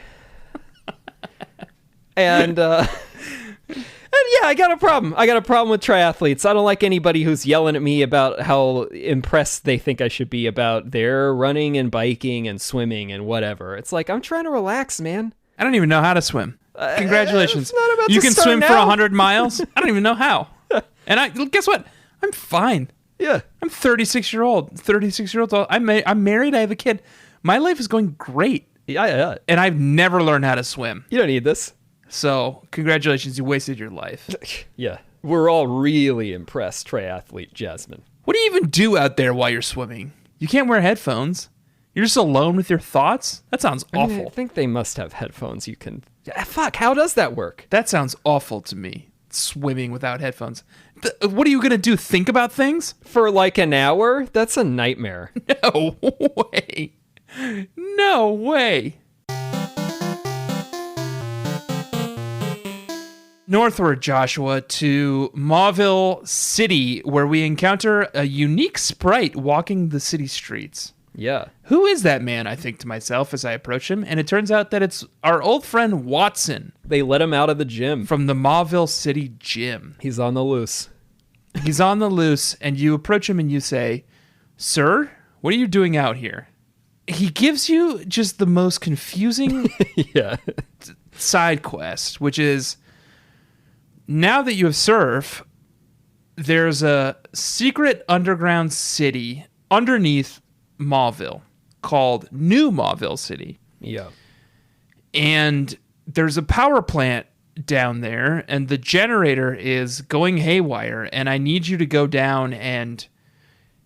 Speaker 2: And yeah, I got a problem. I got a problem with triathletes. I don't like anybody who's yelling at me about how impressed they think I should be about their running and biking and swimming and whatever. It's like, I'm trying to relax, man.
Speaker 1: I don't even know how to swim. Congratulations.
Speaker 2: You
Speaker 1: can swim for 100 miles? I don't even know how. And guess what? I'm fine.
Speaker 2: Yeah.
Speaker 1: I'm 36-year-old. 36-year-old. I'm married. I have a kid. My life is going great.
Speaker 2: Yeah.
Speaker 1: And I've never learned how to swim.
Speaker 2: You don't need this.
Speaker 1: So, congratulations. You wasted your life.
Speaker 2: Yeah. We're all really impressed, triathlete Jasmine.
Speaker 1: What do you even do out there while you're swimming? You can't wear headphones. You're just alone with your thoughts? That sounds awful.
Speaker 2: I think they must have headphones you can... Fuck, how does that work?
Speaker 1: That sounds awful to me. Swimming without headphones. What are you going to do? Think about things?
Speaker 2: For like an hour? That's a nightmare.
Speaker 1: No way. No way. Northward, Joshua, to Mauville City, where we encounter a unique sprite walking the city streets.
Speaker 2: Yeah.
Speaker 1: Who is that man, I think to myself as I approach him, and it turns out that it's our old friend Watson.
Speaker 2: They let him out of the gym.
Speaker 1: From the Mauville City gym.
Speaker 2: He's on the loose.
Speaker 1: He's on the loose, and you approach him and you say, "Sir, what are you doing out here?" He gives you just the most confusing side quest, which is, now that you have served, there's a secret underground city underneath Mauville called New Mauville City.
Speaker 2: Yeah.
Speaker 1: And there's a power plant down there, and the generator is going haywire, and I need you to go down and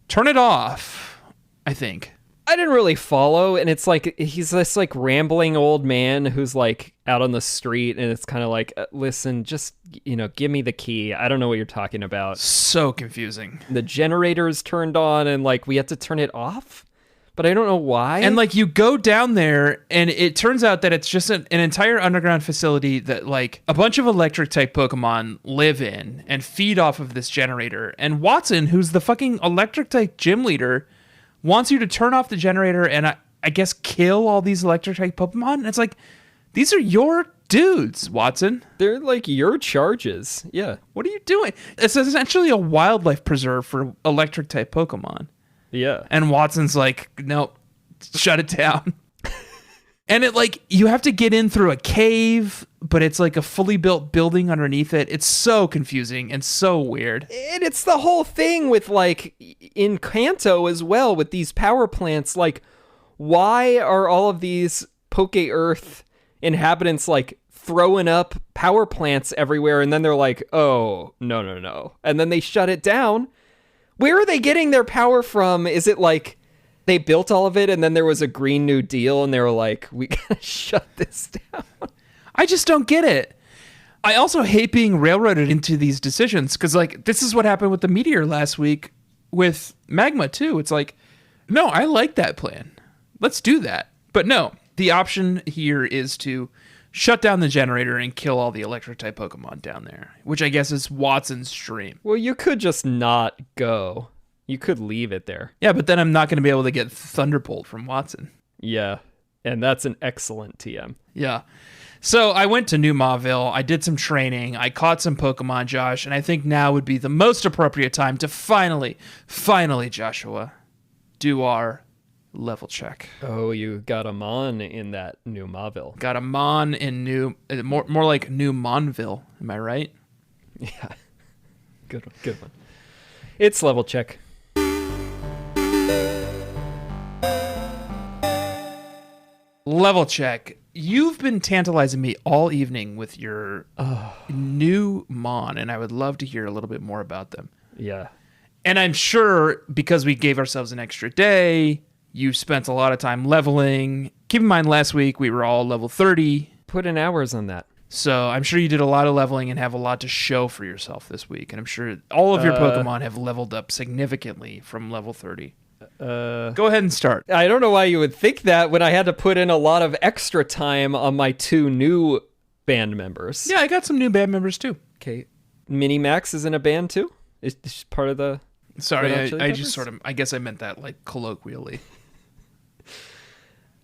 Speaker 1: turn it off, I think.
Speaker 2: I didn't really follow, and it's like he's this like rambling old man who's like out on the street, and it's kind of like, listen, just, give me the key. I don't know what you're talking about.
Speaker 1: So confusing.
Speaker 2: The generator is turned on, and like we have to turn it off, but I don't know why.
Speaker 1: And like you go down there, and it turns out that it's just an entire underground facility that like a bunch of electric type Pokemon live in and feed off of this generator. And Watson, who's the fucking electric type gym leader, wants you to turn off the generator and I guess kill all these electric type Pokemon. And it's like, these are your dudes, Watson.
Speaker 2: They're like your charges. Yeah.
Speaker 1: What are you doing? It's essentially a wildlife preserve for electric type Pokemon.
Speaker 2: Yeah.
Speaker 1: And Watson's like, nope, shut it down. And it like, you have to get in through a cave, but it's like a fully built building underneath it. It's so confusing and so weird.
Speaker 2: And it's the whole thing with like in Kanto as well with these power plants. Like, why are all of these Poke Earth inhabitants like throwing up power plants everywhere? And then they're like, oh, no. And then they shut it down. Where are they getting their power from? Is it like They built all of it, and then there was a Green New Deal, and they were like, we gotta shut this down.
Speaker 1: I just don't get it. I also hate being railroaded into these decisions because, like, this is what happened with the meteor last week with magma, too. It's like, no, I like that plan. Let's do that. But no, the option here is to shut down the generator and kill all the electric-type Pokemon down there, which I guess is Watson's dream.
Speaker 2: Well, you could just not go. You could leave it there.
Speaker 1: Yeah, but then I'm not going to be able to get Thunderbolt from Watson.
Speaker 2: Yeah, and that's an excellent TM.
Speaker 1: Yeah. So I went to New Mauville, I did some training, I caught some Pokemon, Josh, and I think now would be the most appropriate time to finally, Joshua, do our level check.
Speaker 2: Oh, you got a Mon in that New Mauville.
Speaker 1: Got a Mon in more like New Monville, am I right?
Speaker 2: Yeah, good one. It's level check.
Speaker 1: Level check. You've been tantalizing me all evening with your new Mon, and I would love to hear a little bit more about them.
Speaker 2: Yeah.
Speaker 1: And I'm sure because we gave ourselves an extra day, you spent a lot of time leveling. Keep in mind, last week we were all level 30.
Speaker 2: Put in hours on that.
Speaker 1: So I'm sure you did a lot of leveling and have a lot to show for yourself this week. And I'm sure all of your Pokemon have leveled up significantly from level 30. Go ahead and start.
Speaker 2: I don't know why you would think that when I had to put in a lot of extra time on my 2 new band members.
Speaker 1: Yeah, I got some new band members too.
Speaker 2: Okay. Minnie Max is in a band too? Is she part of the...
Speaker 1: Sorry, I just sort of... I guess I meant that like colloquially.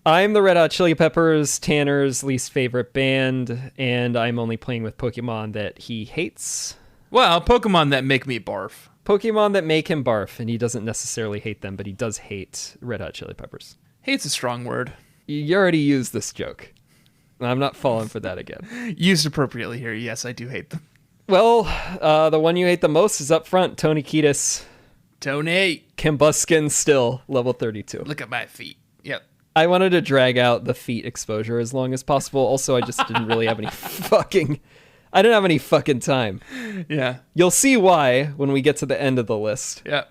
Speaker 2: I'm the Red Hot Chili Peppers, Tanner's least favorite band, and I'm only playing with Pokemon that he hates.
Speaker 1: Well, Pokemon that make me barf.
Speaker 2: Pokemon that make him barf, and he doesn't necessarily hate them, but he does hate Red Hot Chili Peppers.
Speaker 1: Hate's a strong word.
Speaker 2: You already used this joke. I'm not falling for that again.
Speaker 1: Used appropriately here. Yes, I do hate them.
Speaker 2: Well, the one you hate the most is up front, Tony Kiedis.
Speaker 1: Tony.
Speaker 2: Kambuskin still, level 32.
Speaker 1: Look at my feet. Yep.
Speaker 2: I wanted to drag out the feet exposure as long as possible. Also, I just didn't really have any I didn't have any fucking time.
Speaker 1: Yeah.
Speaker 2: You'll see why when we get to the end of the list.
Speaker 1: Yeah.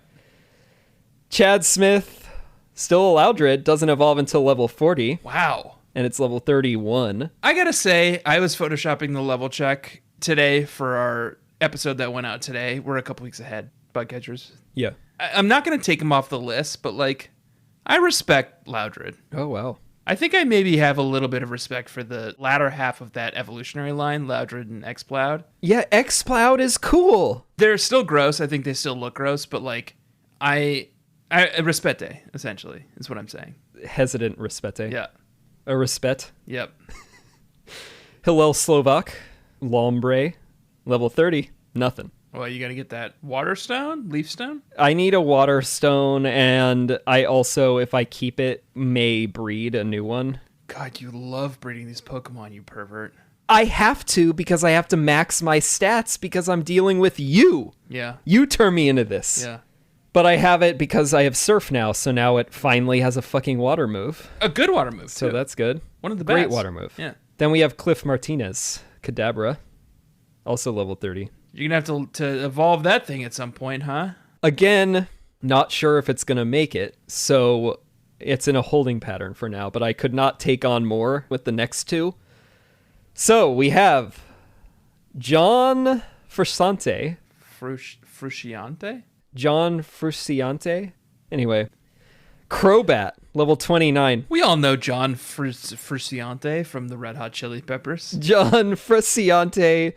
Speaker 2: Chad Smith, still a Loudred, doesn't evolve until level 40.
Speaker 1: Wow.
Speaker 2: And it's level 31.
Speaker 1: I gotta say, I was photoshopping the level check today for our episode that went out today. We're a couple weeks ahead, Bugcatchers.
Speaker 2: Yeah.
Speaker 1: I'm not gonna take him off the list, but like, I respect Loudred.
Speaker 2: Oh, wow.
Speaker 1: I think I maybe have a little bit of respect for the latter half of that evolutionary line, Loudred and Exploud.
Speaker 2: Yeah, Exploud is cool.
Speaker 1: They're still gross. I think they still look gross, but like, I respete, essentially, is what I'm saying.
Speaker 2: Hesitant respete.
Speaker 1: Yeah.
Speaker 2: A respect.
Speaker 1: Yep.
Speaker 2: Hillel Slovak, Lombre, level 30, nothing.
Speaker 1: Well, you got to get that water stone, leaf stone.
Speaker 2: I need a water stone, and I also, if I keep it, may breed a new one.
Speaker 1: God, you love breeding these Pokemon, you pervert.
Speaker 2: I have to because I have to max my stats because I'm dealing with you.
Speaker 1: Yeah.
Speaker 2: You turn me into this.
Speaker 1: Yeah.
Speaker 2: But I have it because I have Surf now, so now it finally has a fucking water move.
Speaker 1: A good water move,
Speaker 2: So
Speaker 1: too.
Speaker 2: that's good.
Speaker 1: One of the best.
Speaker 2: Great water move.
Speaker 1: Yeah.
Speaker 2: Then we have Cliff Martinez, Kadabra, also level 30.
Speaker 1: You're going to have to evolve that thing at some point, huh?
Speaker 2: Again, not sure if it's going to make it, so it's in a holding pattern for now, but I could not take on more with the next 2. So we have John Frusciante.
Speaker 1: Frusciante?
Speaker 2: John Frusciante? Anyway, Crobat, level 29.
Speaker 1: We all know John Frusciante from the Red Hot Chili Peppers.
Speaker 2: John Frusciante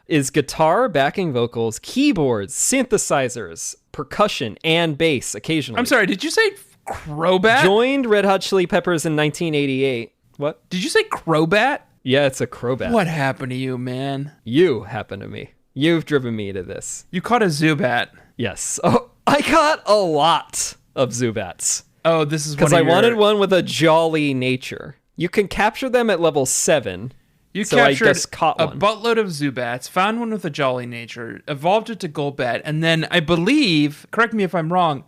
Speaker 2: is guitar, backing vocals, keyboards, synthesizers, percussion, and bass occasionally.
Speaker 1: I'm sorry, did you say Crobat?
Speaker 2: Joined Red Hot Chili Peppers in 1988. What?
Speaker 1: Did you say Crobat?
Speaker 2: Yeah, it's a Crobat.
Speaker 1: What happened to you, man?
Speaker 2: You happened to me. You've driven me to this.
Speaker 1: You caught a Zubat.
Speaker 2: Yes. Oh, I caught a lot of Zubats.
Speaker 1: Oh, this is
Speaker 2: because I wanted one with a jolly nature. You can capture them at level 7.
Speaker 1: You
Speaker 2: so
Speaker 1: captured
Speaker 2: I just caught
Speaker 1: a
Speaker 2: one.
Speaker 1: buttload of Zubats, found one with a jolly nature, evolved it to Golbat, and then I believe, correct me if I'm wrong,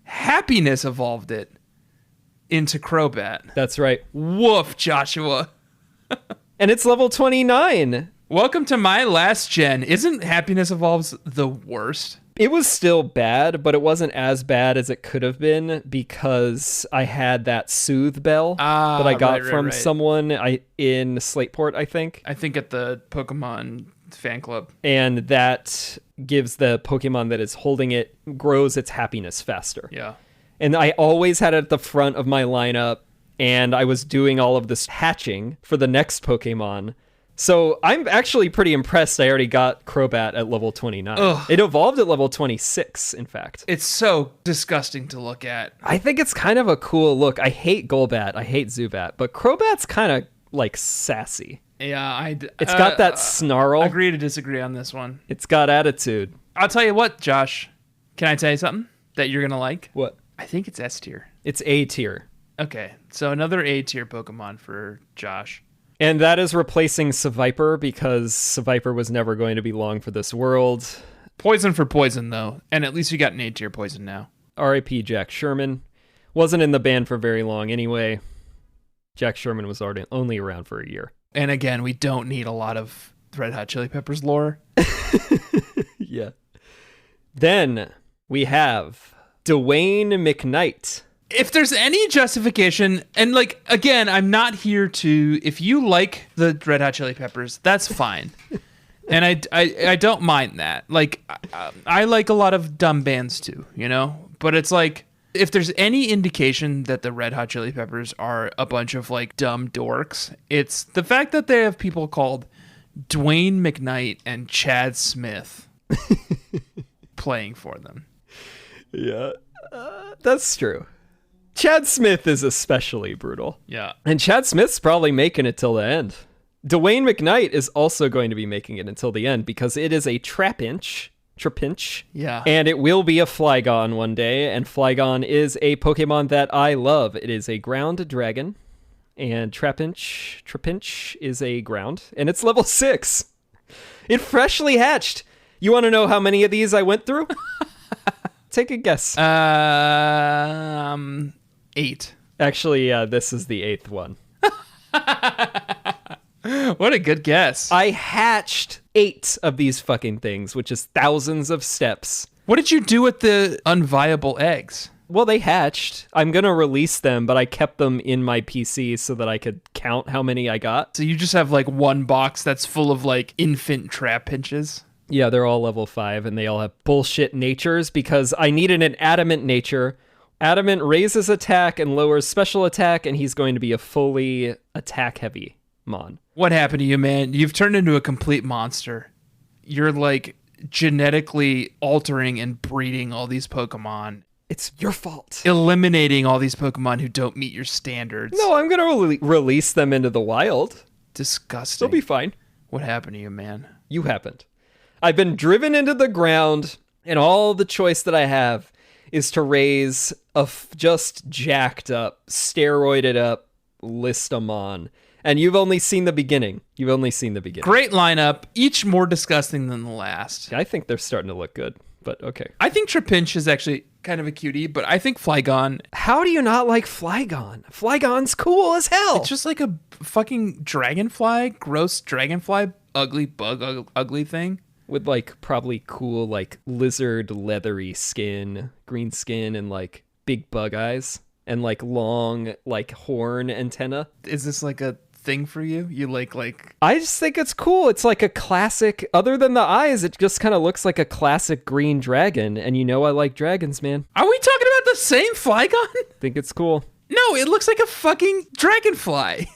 Speaker 1: Happiness evolved it into Crobat.
Speaker 2: That's right.
Speaker 1: Woof, Joshua.
Speaker 2: And it's level 29.
Speaker 1: Welcome to my last gen. Isn't Happiness Evolves the worst?
Speaker 2: It was still bad, but it wasn't as bad as it could have been because I had that soothe bell that I got from someone in Slateport, I think.
Speaker 1: I think at the Pokemon fan club.
Speaker 2: And that gives the Pokemon that is holding it, grows its happiness faster.
Speaker 1: Yeah.
Speaker 2: And I always had it at the front of my lineup, and I was doing all of this hatching for the next Pokemon. So I'm actually pretty impressed. I already got Crobat at level 29. Ugh. It evolved at level 26, in fact.
Speaker 1: It's so disgusting to look at.
Speaker 2: I think it's kind of a cool look. I hate Golbat. I hate Zubat. But Crobat's kind of, like, sassy.
Speaker 1: Yeah,
Speaker 2: it's got that snarl.
Speaker 1: Agree to disagree on this one.
Speaker 2: It's got attitude.
Speaker 1: I'll tell you what, Josh. Can I tell you something that you're going to like?
Speaker 2: What?
Speaker 1: I think it's S tier.
Speaker 2: It's A tier.
Speaker 1: Okay, so another A tier Pokemon for Josh.
Speaker 2: And that is replacing Seviper because Seviper was never going to be long for this world.
Speaker 1: Poison for poison, though. And at least we got an A tier poison now.
Speaker 2: R.I.P. Jack Sherman. Wasn't in the band for very long anyway. Jack Sherman was only around for a year.
Speaker 1: And again, we don't need a lot of Red Hot Chili Peppers lore.
Speaker 2: Yeah. Then we have Dwayne McKnight.
Speaker 1: If there's any justification, and like, again, I'm not here to, if you like the Red Hot Chili Peppers, that's fine. And I don't mind that. Like, I like a lot of dumb bands too, you know? But it's like, if there's any indication that the Red Hot Chili Peppers are a bunch of like dumb dorks, it's the fact that they have people called Dwayne McKnight and Chad Smith playing for them.
Speaker 2: Yeah, that's true. Chad Smith is especially brutal.
Speaker 1: Yeah.
Speaker 2: And Chad Smith's probably making it till the end. Dwayne McKnight is also going to be making it until the end because it is a Trapinch.
Speaker 1: Yeah.
Speaker 2: And it will be a Flygon one day. And Flygon is a Pokemon that I love. It is a ground dragon. And Trapinch is a ground. And it's level 6. It freshly hatched. You want to know how many of these I went through? Take a guess.
Speaker 1: 8.
Speaker 2: Actually, this is the 8th one.
Speaker 1: What a good guess.
Speaker 2: I hatched 8 of these fucking things, which is thousands of steps.
Speaker 1: What did you do with the unviable eggs?
Speaker 2: Well, they hatched. I'm going to release them, but I kept them in my PC so that I could count how many I got.
Speaker 1: So you just have like one box that's full of like infant Trapinches?
Speaker 2: Yeah, they're all level 5, and they all have bullshit natures because I needed an adamant nature. Adamant raises attack and lowers special attack, and he's going to be a fully attack-heavy mon.
Speaker 1: What happened to you, man? You've turned into a complete monster. You're like genetically altering and breeding all these Pokemon.
Speaker 2: It's your fault.
Speaker 1: Eliminating all these Pokemon who don't meet your standards.
Speaker 2: No, I'm going to release them into the wild.
Speaker 1: Disgusting.
Speaker 2: They'll be fine.
Speaker 1: What happened to you, man?
Speaker 2: You happened. I've been driven into the ground, and all the choice that I have is to raise a just jacked up, steroided up Listamon. And you've only seen the beginning. Great
Speaker 1: lineup, each more disgusting than the last.
Speaker 2: I think they're starting to look good, but okay.
Speaker 1: I think Trapinch is actually kind of a cutie, but I think Flygon...
Speaker 2: How do you not like Flygon? Flygon's cool as hell.
Speaker 1: It's just like a fucking dragonfly, gross dragonfly, ugly bug, ugly thing.
Speaker 2: With like probably cool like lizard leathery skin, green skin, and like big bug eyes and like long like horn antenna.
Speaker 1: Is this like a thing for you? You like
Speaker 2: I just think it's cool. It's like a classic, other than the eyes, it just kind of looks like a classic green dragon, and you know I like dragons, man.
Speaker 1: Are we talking about the same Flygon?
Speaker 2: Think it's cool.
Speaker 1: No, it looks like a fucking dragonfly.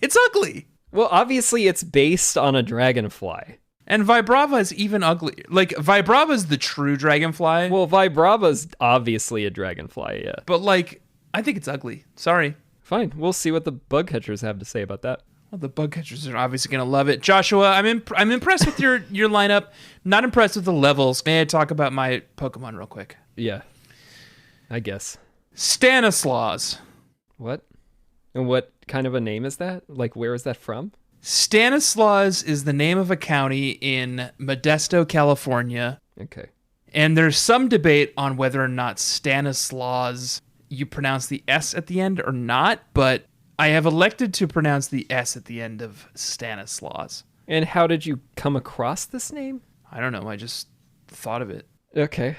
Speaker 1: It's ugly.
Speaker 2: Well, obviously it's based on a dragonfly.
Speaker 1: And Vibrava is even ugly. Like, Vibrava's the true dragonfly.
Speaker 2: Well, Vibrava's obviously a dragonfly, yeah.
Speaker 1: But, like, I think it's ugly. Sorry.
Speaker 2: Fine. We'll see what the bug catchers have to say about that.
Speaker 1: Well, the bug catchers are obviously going to love it. Joshua, I'm impressed with your lineup. Not impressed with the levels. May I talk about my Pokemon real quick?
Speaker 2: Yeah. I guess.
Speaker 1: Stanislaus.
Speaker 2: What? And what kind of a name is that? Like, where is that from?
Speaker 1: Stanislaus is the name of a county in Modesto, California.
Speaker 2: Okay.
Speaker 1: And there's some debate on whether or not Stanislaus, you pronounce the S at the end or not, but I have elected to pronounce the S at the end of Stanislaus.
Speaker 2: And how did you come across this name?
Speaker 1: I don't know. I just thought of it.
Speaker 2: Okay,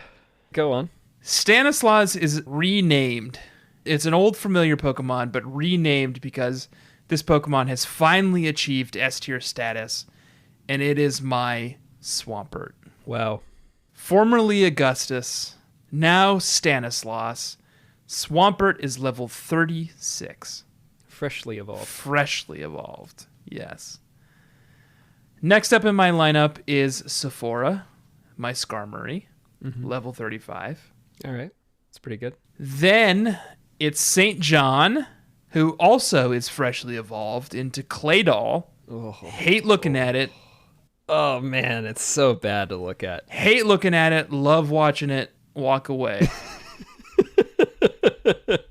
Speaker 2: go on.
Speaker 1: Stanislaus is renamed. It's an old familiar Pokemon, but renamed because this Pokemon has finally achieved S tier status, and it is my Swampert.
Speaker 2: Wow.
Speaker 1: Formerly Augustus, now Stanislaus, Swampert is level 36.
Speaker 2: Freshly evolved.
Speaker 1: Freshly evolved, yes. Next up in my lineup is Sephora, my Skarmory, level 35.
Speaker 2: All right. That's pretty good.
Speaker 1: Then it's St. John, who also is freshly evolved into Claydol.
Speaker 2: Oh.
Speaker 1: Hate looking at it.
Speaker 2: Oh, man. It's so bad to look at.
Speaker 1: Hate looking at it. Love watching it. Walk away.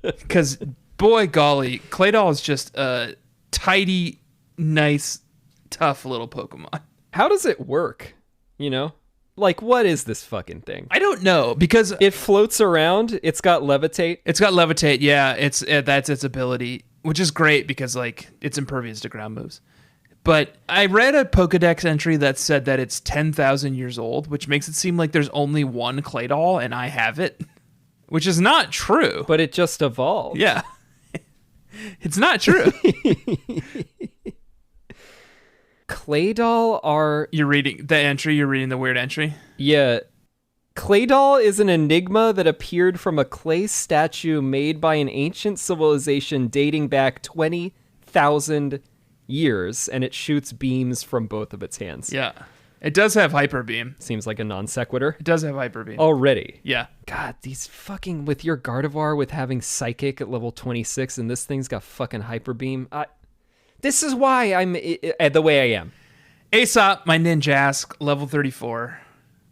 Speaker 1: Because, boy golly, Claydol is just a tidy, nice, tough little Pokemon.
Speaker 2: How does it work? You know? Like, what is this fucking thing?
Speaker 1: I don't know, because
Speaker 2: It floats around. It's got levitate.
Speaker 1: it's got Levitate. Yeah, that's its ability, which is great because, like, it's impervious to ground moves. But I read a Pokedex entry that said that it's 10,000 years old, which makes it seem like there's only one Claydol, and I have it, which is not true.
Speaker 2: But it just evolved.
Speaker 1: Yeah. It's not true.
Speaker 2: Claydol are...
Speaker 1: You're reading the entry? You're reading the weird entry?
Speaker 2: Yeah. Claydol is an enigma that appeared from a clay statue made by an ancient civilization dating back 20,000 years, and it shoots beams from both of its hands.
Speaker 1: Yeah. It does have Hyper Beam.
Speaker 2: Seems like a non sequitur.
Speaker 1: It does have Hyper Beam.
Speaker 2: Already.
Speaker 1: Yeah.
Speaker 2: God, these fucking... With your Gardevoir with having Psychic at level 26, and this thing's got fucking Hyper Beam. This is why I'm the way I am.
Speaker 1: Aesop, my Ninjask, level 34.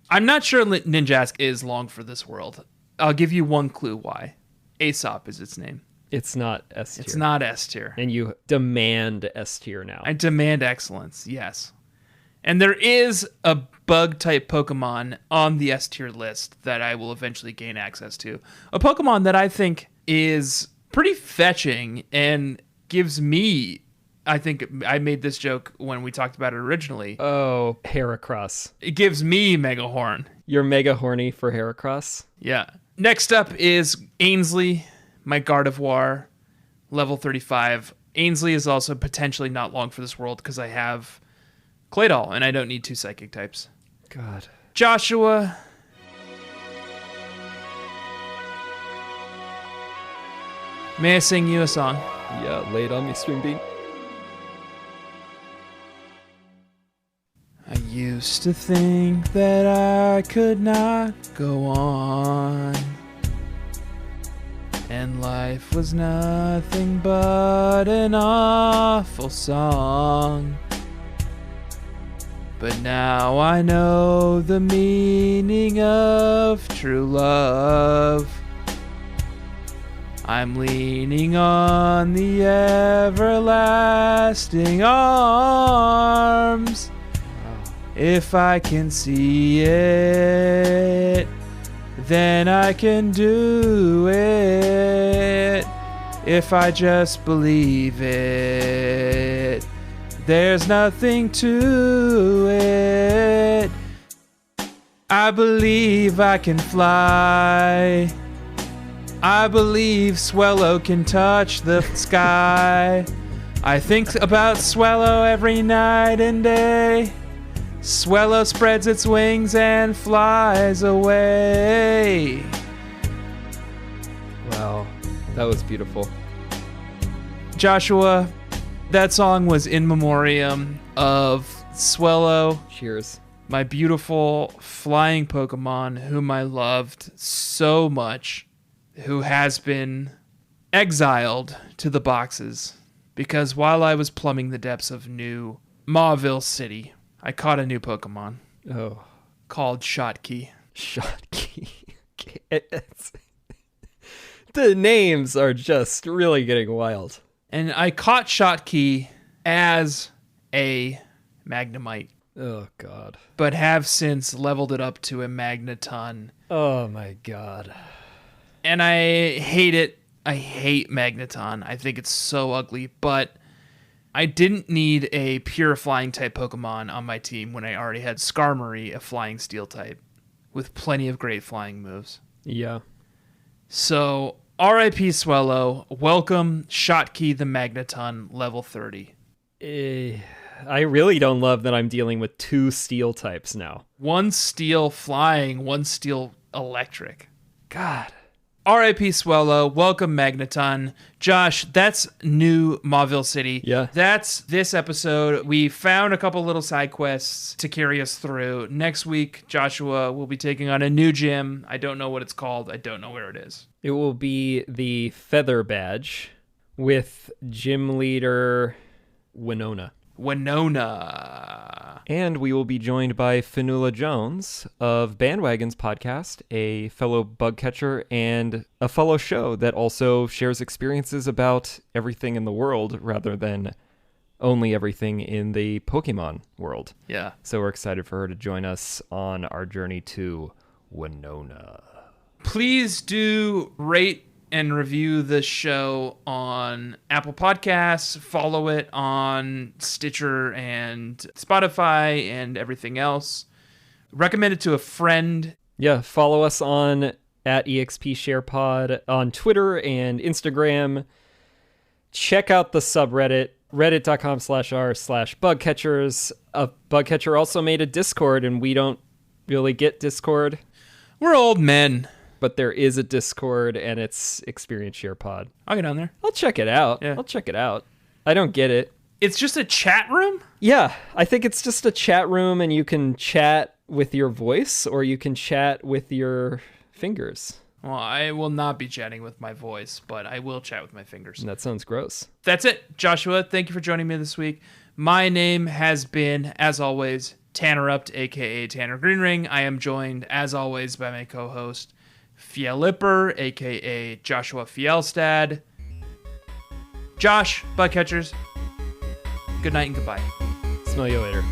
Speaker 1: I'm not sure Ninjask is long for this world. I'll give you one clue why. Aesop is its name.
Speaker 2: It's not S tier.
Speaker 1: It's not S tier.
Speaker 2: And you demand S tier now.
Speaker 1: I demand excellence, yes. And there is a bug-type Pokemon on the S tier list that I will eventually gain access to. A Pokemon that I think is pretty fetching and gives me... I think I made this joke when we talked about it originally.
Speaker 2: Oh, Heracross.
Speaker 1: It gives me Mega Horn.
Speaker 2: You're mega horny for Heracross?
Speaker 1: Yeah. Next up is Ainsley, my Gardevoir, level 35. Ainsley is also potentially not long for this world because I have Claydol and I don't need two psychic types.
Speaker 2: God.
Speaker 1: Joshua. May I sing you a song?
Speaker 2: Yeah, lay it on me, String Bean.
Speaker 1: I used to think that I could not go on, and life was nothing but an awful song. But now I know the meaning of true love. I'm leaning on the everlasting arms. If I can see it, then I can do it. If I just believe it, there's nothing to it. I believe I can fly. I believe Swallow can touch the sky. I think about Swallow every night and day. Swallow spreads its wings and flies away.
Speaker 2: Wow, that was beautiful.
Speaker 1: Joshua, that song was in memoriam of Swallow,
Speaker 2: Cheers.
Speaker 1: my beautiful flying Pokemon whom I loved so much, who has been exiled to the boxes because while I was plumbing the depths of new Mauville City, I caught a new Pokemon.
Speaker 2: Oh.
Speaker 1: Called Shotkey.
Speaker 2: Shotkey. The names are just really getting wild.
Speaker 1: And I caught Shotkey as a Magnemite,
Speaker 2: Oh, God.
Speaker 1: but have since leveled it up to a Magneton.
Speaker 2: Oh, my God.
Speaker 1: And I hate it. I hate Magneton. I think it's so ugly, but I didn't need a pure flying type Pokemon on my team when I already had Skarmory, a flying steel type. with plenty of great flying moves.
Speaker 2: Yeah.
Speaker 1: So, R.I.P. Swallow, welcome Schottky the Magneton, level 30.
Speaker 2: I really don't love that I'm dealing with 2 steel types now.
Speaker 1: 1 steel flying, 1 steel electric.
Speaker 2: God.
Speaker 1: R.I.P. Swallow, welcome Magneton. Josh, that's new Mauville City.
Speaker 2: Yeah.
Speaker 1: That's this episode. We found a couple little side quests to carry us through. Next week, Joshua will be taking on a new gym. I don't know what it's called. I don't know where it is.
Speaker 2: It will be the Feather Badge with gym leader Winona. And we will be joined by Fanula Jones of Bandwagon's podcast, a fellow bug catcher and a fellow show that also shares experiences about everything in the world rather than only everything in the Pokemon world.
Speaker 1: Yeah.
Speaker 2: So we're excited for her to join us on our journey to Winona.
Speaker 1: Please do rate and review the show on Apple Podcasts. Follow it on Stitcher and Spotify and everything else. Recommend it to a friend.
Speaker 2: Yeah, follow us on @EXPSharePod on Twitter and Instagram. Check out the subreddit, reddit.com/r/bugcatchers. A bugcatcher also made a Discord, and we don't really get Discord.
Speaker 1: We're old men.
Speaker 2: But there is a Discord, and it's Experience Share Pod.
Speaker 1: I'll get on there.
Speaker 2: I'll check it out.
Speaker 1: Yeah.
Speaker 2: I'll check it out. I don't get it.
Speaker 1: It's just a chat room?
Speaker 2: Yeah, I think it's just a chat room, and you can chat with your voice, or you can chat with your fingers.
Speaker 1: Well, I will not be chatting with my voice, but I will chat with my fingers.
Speaker 2: And that sounds gross.
Speaker 1: That's it, Joshua. Thank you for joining me this week. My name has been, as always, Tannerupt, a.k.a. Tanner Greenring. I am joined, as always, by my co-host, Fielipper, a.k.a. Joshua Fielstad. Josh, bugcatchers, good night and goodbye.
Speaker 2: Smell you later.